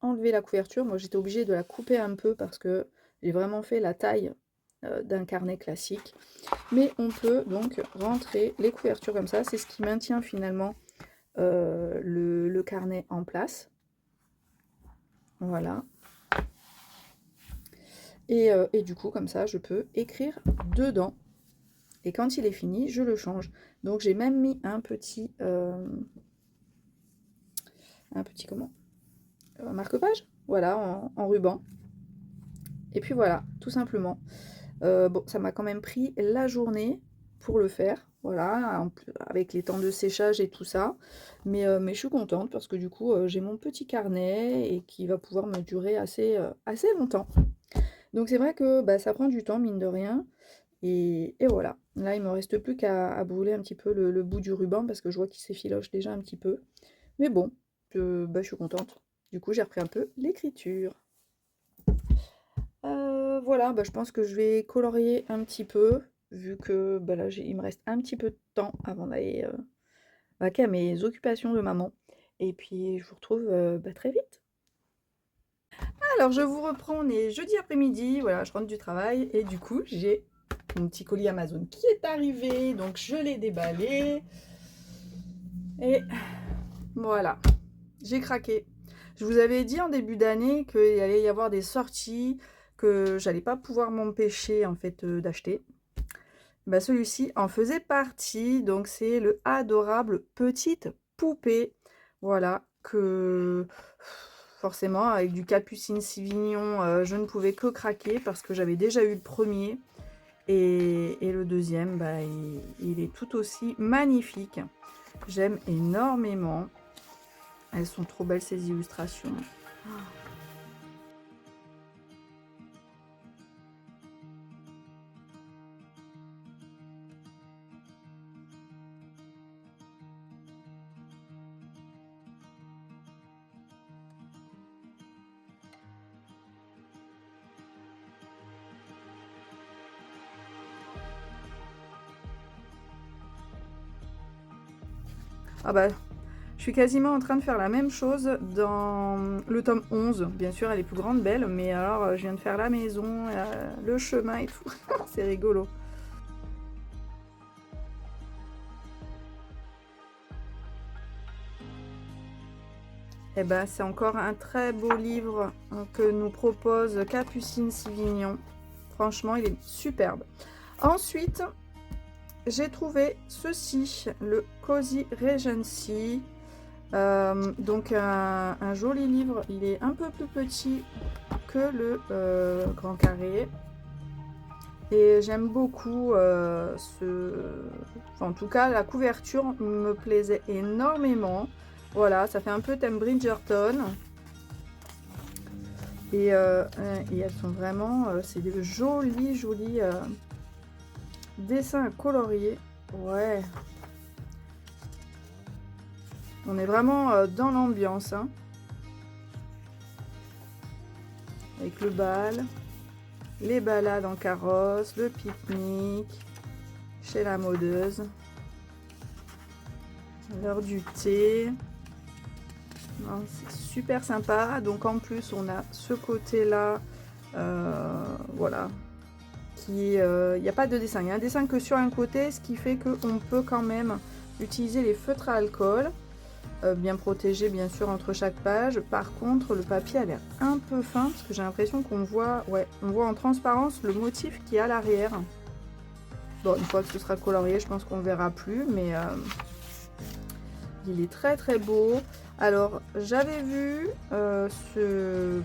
enlever la couverture. Moi, j'étais obligée de la couper un peu parce que j'ai vraiment fait la taille d'un carnet classique. Mais on peut donc rentrer les couvertures comme ça. C'est ce qui maintient finalement le carnet en place. Voilà. Et du coup, comme ça, je peux écrire dedans. Et quand il est fini, je le change. Donc j'ai même mis un petit comment, un marque-page, voilà, en ruban. Et puis voilà, tout simplement. Bon, ça m'a quand même pris la journée pour le faire, voilà, avec les temps de séchage et tout ça. Mais je suis contente parce que du coup, j'ai mon petit carnet et qui va pouvoir me durer assez longtemps. Donc c'est vrai que bah, ça prend du temps, mine de rien. Et voilà. Là, il me reste plus qu'à brûler un petit peu le bout du ruban parce que je vois qu'il s'effiloche déjà un petit peu. Mais bon, bah, je suis contente. Du coup, j'ai repris un peu l'écriture. Voilà, bah, je pense que je vais colorier un petit peu, vu que bah, là, il me reste un petit peu de temps avant d'aller vaquer à mes occupations de maman. Et puis, je vous retrouve bah, très vite. Alors, je vous reprends, on est jeudi après-midi, voilà, je rentre du travail et du coup, j'ai mon petit colis Amazon qui est arrivé, donc je l'ai déballé. Et voilà, j'ai craqué. Je vous avais dit en début d'année qu'il allait y avoir des sorties, que j'allais pas pouvoir m'empêcher en fait d'acheter. Bah, celui-ci en faisait partie, donc c'est le adorable Petite Poupée. Voilà, que forcément avec du Capucine Sivignon, je ne pouvais que craquer parce que j'avais déjà eu le premier. Et le deuxième, bah, il est tout aussi magnifique. J'aime énormément. Elles sont trop belles ces illustrations. Ah bah, Je suis quasiment en train de faire la même chose dans le tome 11. Bien sûr, elle est plus grande, belle, mais alors je viens de faire la maison, le chemin et tout. C'est rigolo. Et ben, c'est encore un très beau livre que nous propose Capucine Sivignon. Franchement, il est superbe. Ensuite, j'ai trouvé ceci, le Cozy Regency. Donc un joli livre. Il est un peu plus petit que le Grand Carré. Et j'aime beaucoup en tout cas, la couverture me plaisait énormément. Voilà, ça fait un peu thème Bridgerton. Et elles sont vraiment... c'est des jolis dessins coloriés. Ouais. On est vraiment dans l'ambiance. Hein. Avec le bal, les balades en carrosse, le pique-nique, chez la modeuse, l'heure du thé. C'est super sympa. Donc en plus on a ce côté là, voilà, qui il n'y a pas de dessin, il y a un dessin que sur un côté, ce qui fait qu'on peut quand même utiliser les feutres à alcool, bien protégés bien sûr entre chaque page. Par contre le papier a l'air un peu fin parce que j'ai l'impression qu'on voit, ouais, on voit en transparence le motif qui est à l'arrière. Bon, une fois que ce sera colorié, je pense qu'on ne verra plus, mais il est très très beau. Alors j'avais vu ce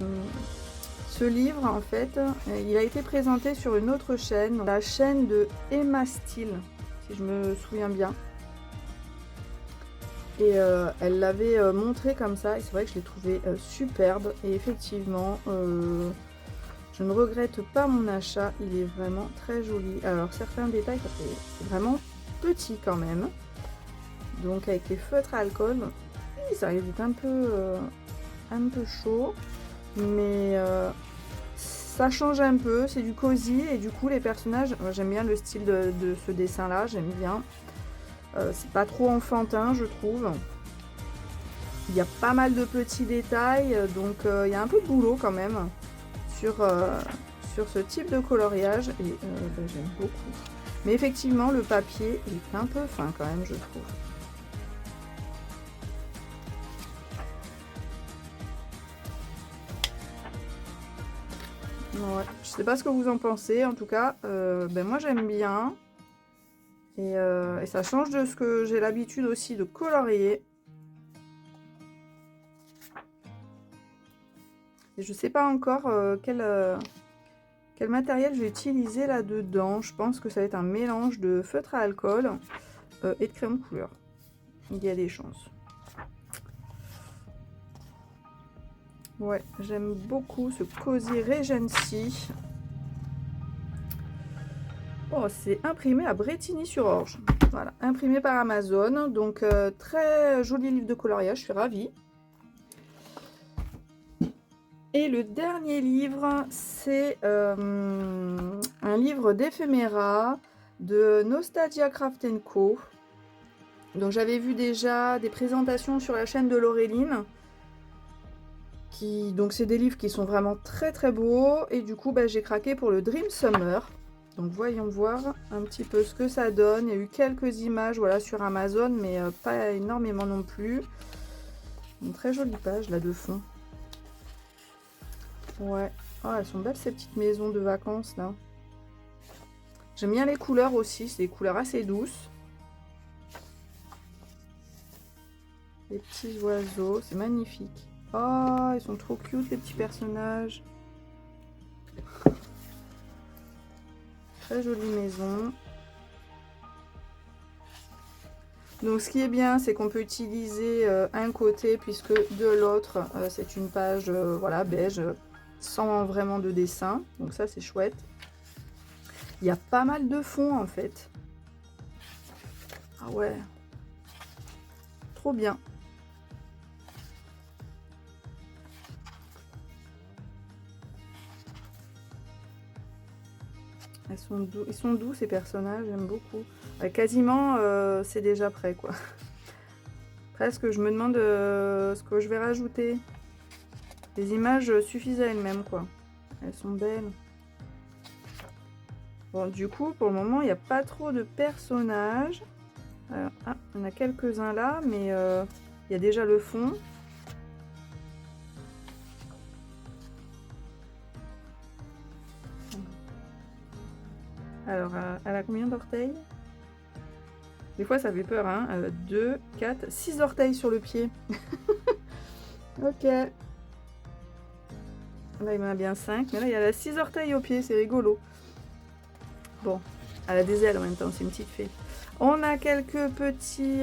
livre en fait, il a été présenté sur une autre chaîne, la chaîne de Emma Steele, si je me souviens bien. Et elle l'avait montré comme ça, et c'est vrai que je l'ai trouvé superbe. Et effectivement, je ne regrette pas mon achat, il est vraiment très joli. Alors certains détails, c'est vraiment petit quand même. Donc avec les feutres à alcool, ça risque d'être un peu chaud, mais ça change un peu, c'est du cosy, et du coup les personnages, j'aime bien le style de ce dessin là, j'aime bien. C'est pas trop enfantin, je trouve. Il y a pas mal de petits détails, donc il y a un peu de boulot quand même sur ce type de coloriage, et j'aime beaucoup. Mais effectivement, le papier est un peu fin quand même, je trouve. Ouais, je sais pas ce que vous en pensez, en tout cas, moi j'aime bien. Et ça change de ce que j'ai l'habitude aussi de colorier. Et je sais pas encore quel matériel je vais utiliser là-dedans. Je pense que ça va être un mélange de feutre à alcool et de crayon de couleur. Il y a des chances. Ouais, j'aime beaucoup ce Cozy Regency. Oh, c'est imprimé à Brétigny-sur-Orge. Voilà, imprimé par Amazon. Donc, très joli livre de coloriage, je suis ravie. Et le dernier livre, c'est un livre d'éphéméra de Nostalgia Craft & Co. Donc, j'avais vu déjà des présentations sur la chaîne de Laureline. Donc, c'est des livres qui sont vraiment très très beaux. Et du coup, j'ai craqué pour le Dream Summer. Donc voyons voir un petit peu ce que ça donne. Il y a eu quelques images voilà, sur Amazon, mais pas énormément non plus. Une très jolie page là de fond. Ouais, oh, elles sont belles ces petites maisons de vacances là. J'aime bien les couleurs aussi, c'est des couleurs assez douces. Les petits oiseaux, c'est magnifique. Oh, ils sont trop cute les petits personnages. Très jolie maison. Donc ce qui est bien, c'est qu'on peut utiliser un côté, puisque de l'autre, c'est une page voilà, beige, sans vraiment de dessin. Donc ça, c'est chouette. Il y a pas mal de fonds, en fait. Ah ouais. Trop bien. Ils sont doux ces personnages, j'aime beaucoup. Quasiment, c'est déjà prêt, quoi. Presque, je me demande ce que je vais rajouter. Les images suffisent à elles-mêmes, quoi. Elles sont belles. Bon, du coup, pour le moment, il n'y a pas trop de personnages. Alors, ah, il y en a quelques-uns là, mais il y a déjà le fond. Alors, elle a combien d'orteils? Des fois, ça fait peur, hein. 2, 4, 6 orteils sur le pied. Ok. Là, il en a bien 5. Mais là, il y a 6 orteils au pied. C'est rigolo. Bon, elle a des ailes en même temps. C'est une petite fée. On a quelques petits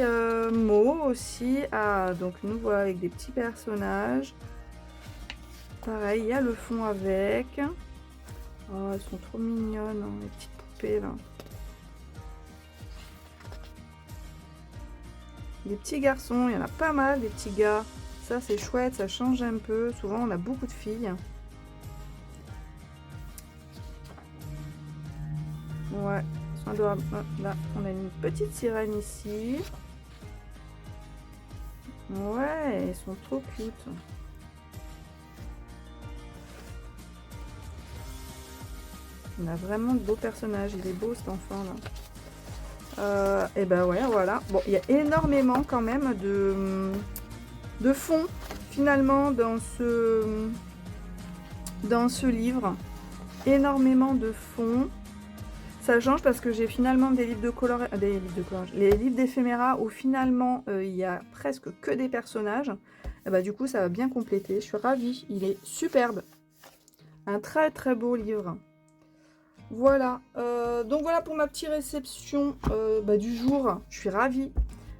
mots aussi. Ah, donc nous voilà avec des petits personnages. Pareil, il y a le fond avec. Oh, elles sont trop mignonnes, hein, les petites poupées là. Les petits garçons, il y en a pas mal, des petits gars. Ça, c'est chouette, ça change un peu. Souvent, on a beaucoup de filles. Ouais, ils sont adorables. Là, on a une petite sirène ici. Ouais, ils sont trop cute. On a vraiment de beaux personnages. Il est beau cet enfant là. Et ben ouais, voilà. Bon, il y a énormément quand même de fond finalement dans ce livre. Énormément de fond. Ça change parce que j'ai finalement des livres de coloriage, les livres d'éphéméra où finalement il y a presque que des personnages. Et bah, du coup, ça va bien compléter. Je suis ravie. Il est superbe. Un très très beau livre. Voilà. Donc voilà pour ma petite réception du jour. Je suis ravie.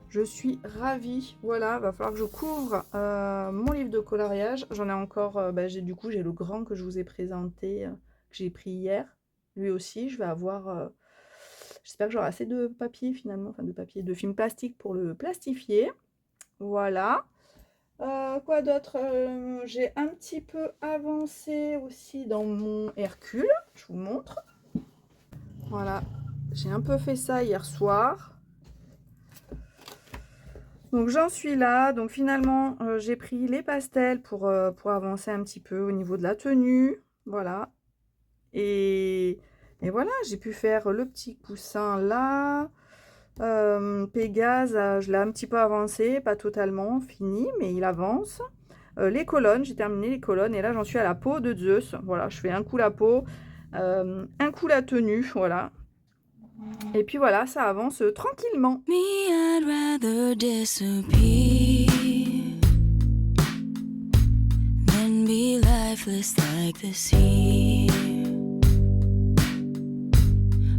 Je suis ravie. Voilà, va falloir que je couvre mon livre de coloriage. J'en ai encore. J'ai le grand que je vous ai présenté, que j'ai pris hier. Lui aussi, je vais avoir. J'espère que j'aurai assez de papier finalement, enfin de papier, de film plastique pour le plastifier. Voilà. Quoi d'autre? J'ai un petit peu avancé aussi dans mon Hercule. Je vous montre. Voilà. J'ai un peu fait ça hier soir. Donc j'en suis là. Donc finalement, j'ai pris les pastels pour avancer un petit peu au niveau de la tenue. Voilà. Et voilà, j'ai pu faire le petit coussin là. Pégase, je l'ai un petit peu avancé, pas totalement fini, mais il avance. Les colonnes, j'ai terminé les colonnes et là j'en suis à la peau de Zeus. Voilà, je fais un coup la peau, un coup la tenue, voilà. Et puis voilà, ça avance tranquillement. Me, I'd rather disappear than be lifeless like the sea.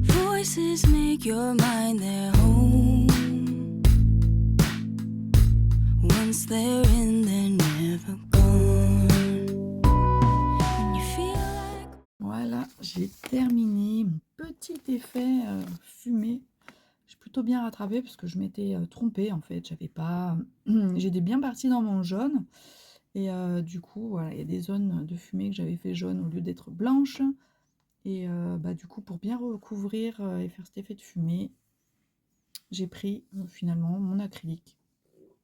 Voices make your mind their home. Once they're in, they're never gone. And you feel like... Voilà, j'ai terminé mon petit effet fumé. J'ai plutôt bien rattrapé parce que je m'étais trompée en fait. J'avais pas. J'étais bien partie dans mon jaune. Et du coup, voilà, il y a des zones de fumée que j'avais fait jaune au lieu d'être blanche. Et du coup, pour bien recouvrir et faire cet effet de fumée, j'ai pris finalement mon acrylique.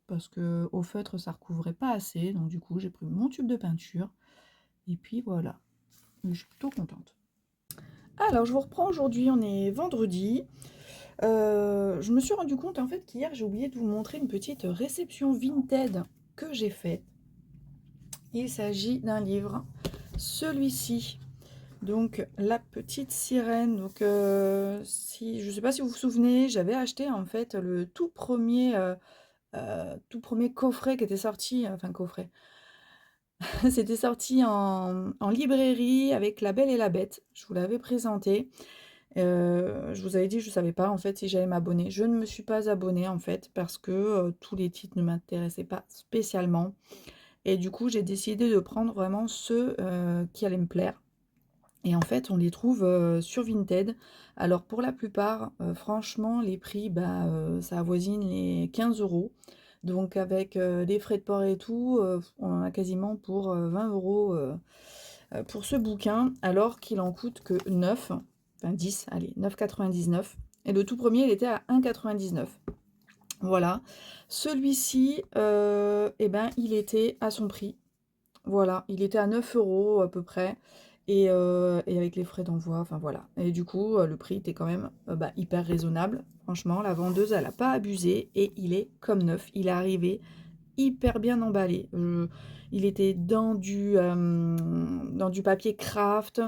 Parce que au feutre, ça recouvrait pas assez. Donc du coup, j'ai pris mon tube de peinture. Et puis voilà. Je suis plutôt contente. Alors, je vous reprends aujourd'hui, on est vendredi. Je me suis rendu compte en fait qu'hier, j'ai oublié de vous montrer une petite réception Vinted que j'ai faite. Il s'agit d'un livre, celui-ci. Donc, La Petite Sirène. Donc, je ne sais pas si vous vous souvenez, j'avais acheté en fait le tout premier coffret qui était sorti, enfin coffret. C'était sorti en librairie avec La Belle et la Bête. Je vous l'avais présenté. Je vous avais dit que je ne savais pas en fait si j'allais m'abonner. Je ne me suis pas abonnée en fait parce que tous les titres ne m'intéressaient pas spécialement. Et du coup, j'ai décidé de prendre vraiment ceux qui allaient me plaire. Et en fait, on les trouve sur Vinted. Alors pour la plupart, franchement, les prix, ça avoisine les 15 €. Donc avec les frais de port et tout, on en a quasiment pour 20 € pour ce bouquin, alors qu'il en coûte que 9, enfin 10, allez, 9,99. Et le tout premier, il était à 1,99. Voilà. Celui-ci, et ben, il était à son prix. Voilà, il était à 9 € à peu près et avec les frais d'envoi, enfin voilà. Et du coup, le prix était quand même, bah, hyper raisonnable. Franchement, la vendeuse, elle a pas abusé et il est comme neuf. Il est arrivé hyper bien emballé. Il était dans du papier craft,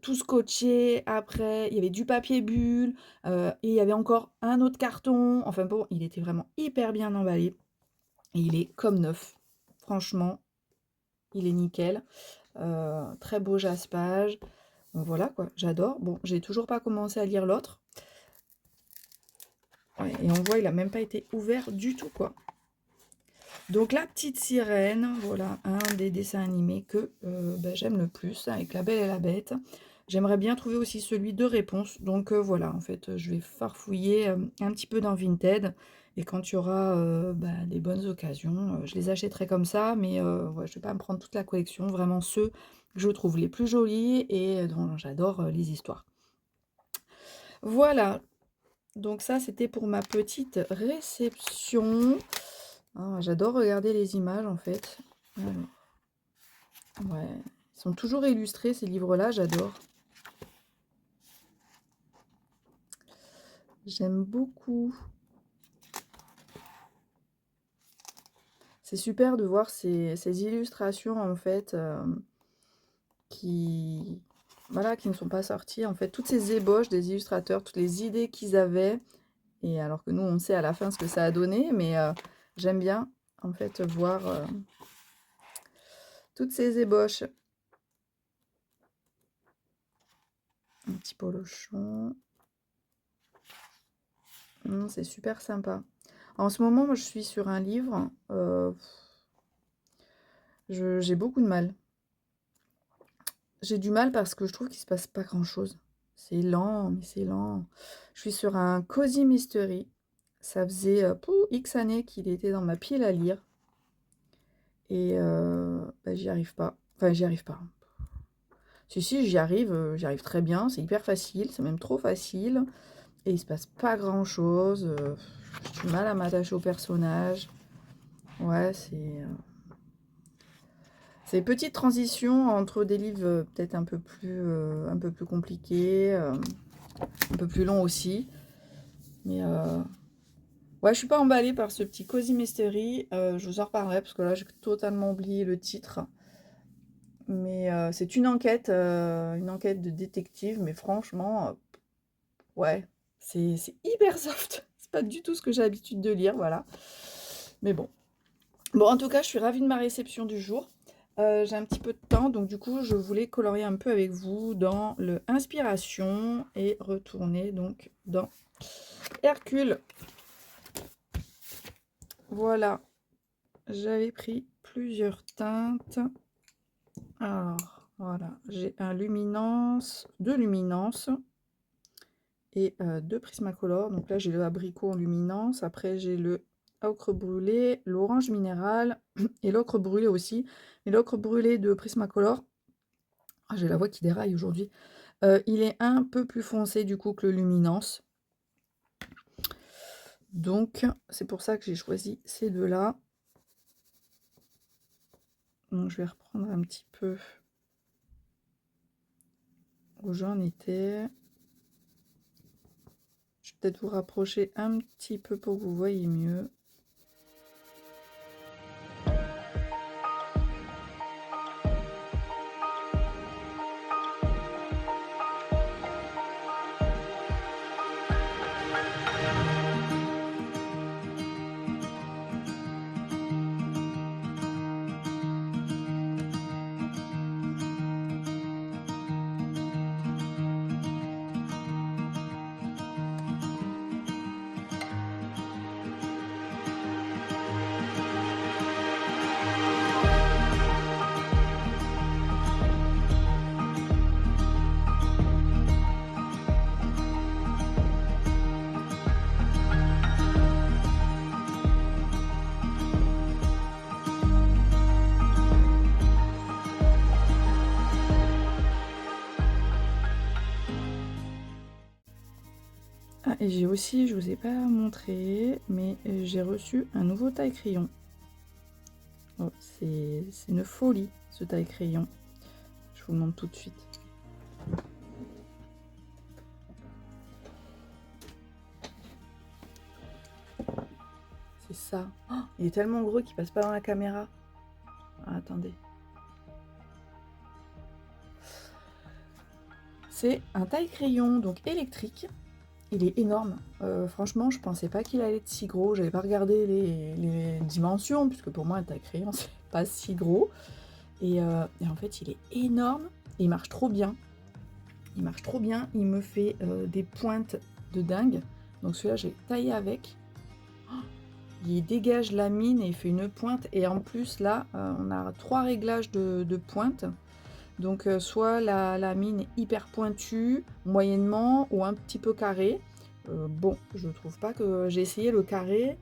tout scotché. Après, il y avait du papier bulle, et il y avait encore un autre carton. Enfin bon, il était vraiment hyper bien emballé et il est comme neuf. Franchement, il est nickel. Très beau jaspage. Donc voilà quoi, j'adore. Bon, j'ai toujours pas commencé à lire l'autre. Ouais, et on voit, il a même pas été ouvert du tout quoi. Donc la petite sirène, voilà un des dessins animés que bah, j'aime le plus, avec La Belle et la Bête. J'aimerais bien trouver aussi celui de Réponse. Donc voilà, en fait, je vais farfouiller un petit peu dans Vinted. Et quand il y aura bah, des bonnes occasions, je les achèterai comme ça. Mais ouais, je ne vais pas me prendre toute la collection. Vraiment ceux que je trouve les plus jolis et dont j'adore les histoires. Voilà, donc ça c'était pour ma petite réception. Ah, j'adore regarder les images en fait. Ouais, ils sont toujours illustrés ces livres-là, j'adore. J'aime beaucoup. C'est super de voir ces illustrations en fait qui, voilà, qui ne sont pas sorties. En fait, toutes ces ébauches des illustrateurs, toutes les idées qu'ils avaient. Et alors que nous, on sait à la fin ce que ça a donné, mais j'aime bien en fait voir toutes ces ébauches. Un petit polochon. C'est super sympa. En ce moment, moi, je suis sur un livre. J'ai beaucoup de mal. J'ai du mal parce que je trouve qu'il se passe pas grand-chose. C'est lent, mais c'est lent. Je suis sur un Cozy Mystery. Ça faisait X années qu'il était dans ma pile à lire. Et bah, j'y arrive pas. Enfin, j'y arrive pas. Si, j'y arrive très bien. C'est hyper facile, c'est même trop facile. Et il se passe pas grand-chose. J'ai du mal à m'attacher au personnage. Ouais, c'est une petite transition entre des livres peut-être un peu plus compliqués, un peu plus longs aussi. Mais ouais, je suis pas emballée par ce petit Cozy Mystery. Je vous en reparlerai parce que là, j'ai totalement oublié le titre. Mais c'est une enquête de détective. Mais franchement, ouais, c'est hyper soft. C'est pas du tout ce que j'ai l'habitude de lire, voilà. Mais bon. Bon, en tout cas, je suis ravie de ma réception du jour. J'ai un petit peu de temps, donc du coup, je voulais colorier un peu avec vous dans le Inspiration et retourner donc dans Hercule. Voilà, j'avais pris plusieurs teintes. Alors, voilà, j'ai un luminance, deux luminances et deux Prismacolor. Donc là, j'ai le abricot en luminance. Après, j'ai le ocre brûlé, l'orange minéral et l'ocre brûlé aussi. Et l'ocre brûlé de Prismacolor, ah, j'ai la voix qui déraille aujourd'hui. Il est un peu plus foncé du coup que le luminance. Donc, c'est pour ça que j'ai choisi ces deux-là. Donc, je vais reprendre un petit peu où j'en étais. Je vais peut-être vous rapprocher un petit peu pour que vous voyez mieux. et j'ai aussi, je vous ai pas montré, mais j'ai reçu un nouveau taille-crayon. Oh, c'est une folie, ce taille-crayon. Je vous le montre tout de suite. C'est ça. Oh, il est tellement gros qu'il passe pas dans la caméra. Ah, attendez. C'est un taille-crayon, donc électrique. Il est énorme. Franchement, je pensais pas qu'il allait être si gros. J'avais pas regardé les dimensions, puisque pour moi, un taille-crayon, c'est pas si gros. Et en fait, il est énorme. Et il marche trop bien. Il marche trop bien. Il me fait des pointes de dingue. Donc celui-là, j'ai taillé avec. Oh, il dégage la mine et il fait une pointe. Et en plus, là, on a 3 réglages de pointe. Donc soit la mine est hyper pointue, moyennement ou un petit peu carrée. Bon, je trouve pas que j'ai essayé le carré.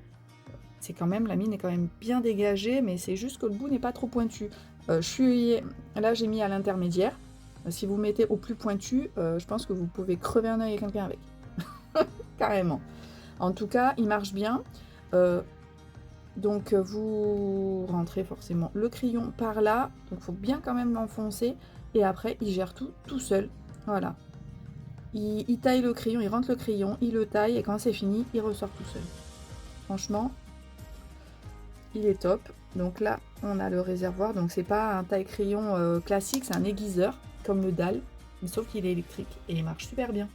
C'est quand même, la mine est quand même bien dégagée, mais c'est juste que le bout n'est pas trop pointu. Là, j'ai mis à l'intermédiaire. Si vous mettez au plus pointu, je pense que vous pouvez crever un œil à quelqu'un avec. Carrément. En tout cas, il marche bien. Donc vous rentrez forcément le crayon par là, donc il faut bien quand même l'enfoncer, et après il gère tout seul. Voilà. Il taille le crayon, il rentre le crayon, il le taille, et quand c'est fini, il ressort tout seul. Franchement, il est top. Donc là, on a le réservoir, donc c'est pas un taille-crayon classique, c'est un aiguiseur, comme le dalle, mais sauf qu'il est électrique, et il marche super bien.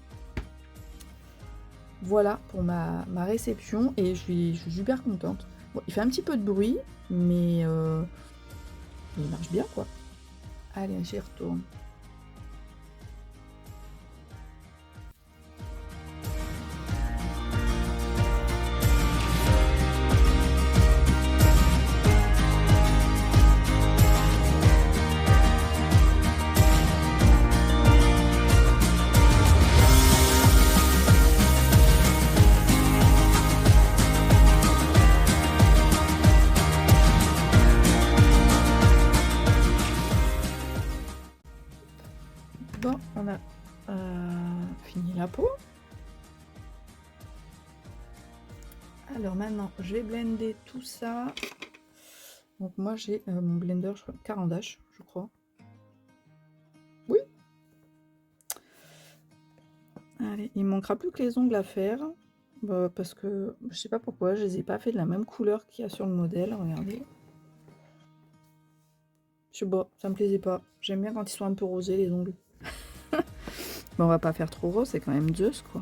Voilà pour ma réception, et je suis super contente. Bon, il fait un petit peu de bruit, mais il marche bien, quoi. Allez, j'y retourne. Bon, on a fini la peau. Alors maintenant, je vais blender tout ça. Donc moi j'ai mon blender Carandache, je crois. Oui. Allez, il me manquera plus que les ongles à faire. Bah, parce que je sais pas pourquoi, je les ai pas fait de la même couleur qu'il y a sur le modèle. Regardez. Je sais pas, ça me plaisait pas. J'aime bien quand ils sont un peu rosés les ongles. Mais on va pas faire trop rose, c'est quand même Zeus, quoi.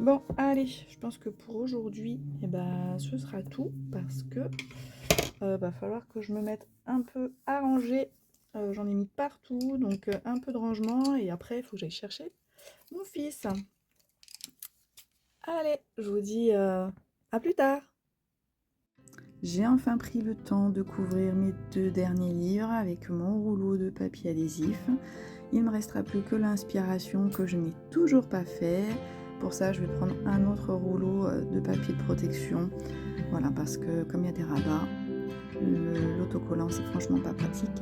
Bon, allez, je pense que pour aujourd'hui, eh ben, ce sera tout, parce que va falloir que je me mette un peu à ranger. J'en ai mis partout, donc un peu de rangement, et après, il faut que j'aille chercher mon fils. Allez, je vous dis à plus tard. J'ai enfin pris le temps de couvrir mes 2 derniers livres avec mon rouleau de papier adhésif. Il ne me restera plus que l'inspiration que je n'ai toujours pas fait. Pour ça, je vais prendre un autre rouleau de papier de protection. Voilà, parce que comme il y a des rabats, l'autocollant, c'est franchement pas pratique.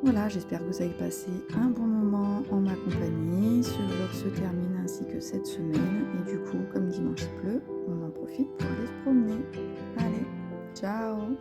Voilà, j'espère que vous avez passé un bon moment en ma compagnie. Ce vlog se termine ainsi que cette semaine. Et du coup, comme dimanche il pleut, on en profite pour aller se promener. Allez, ciao!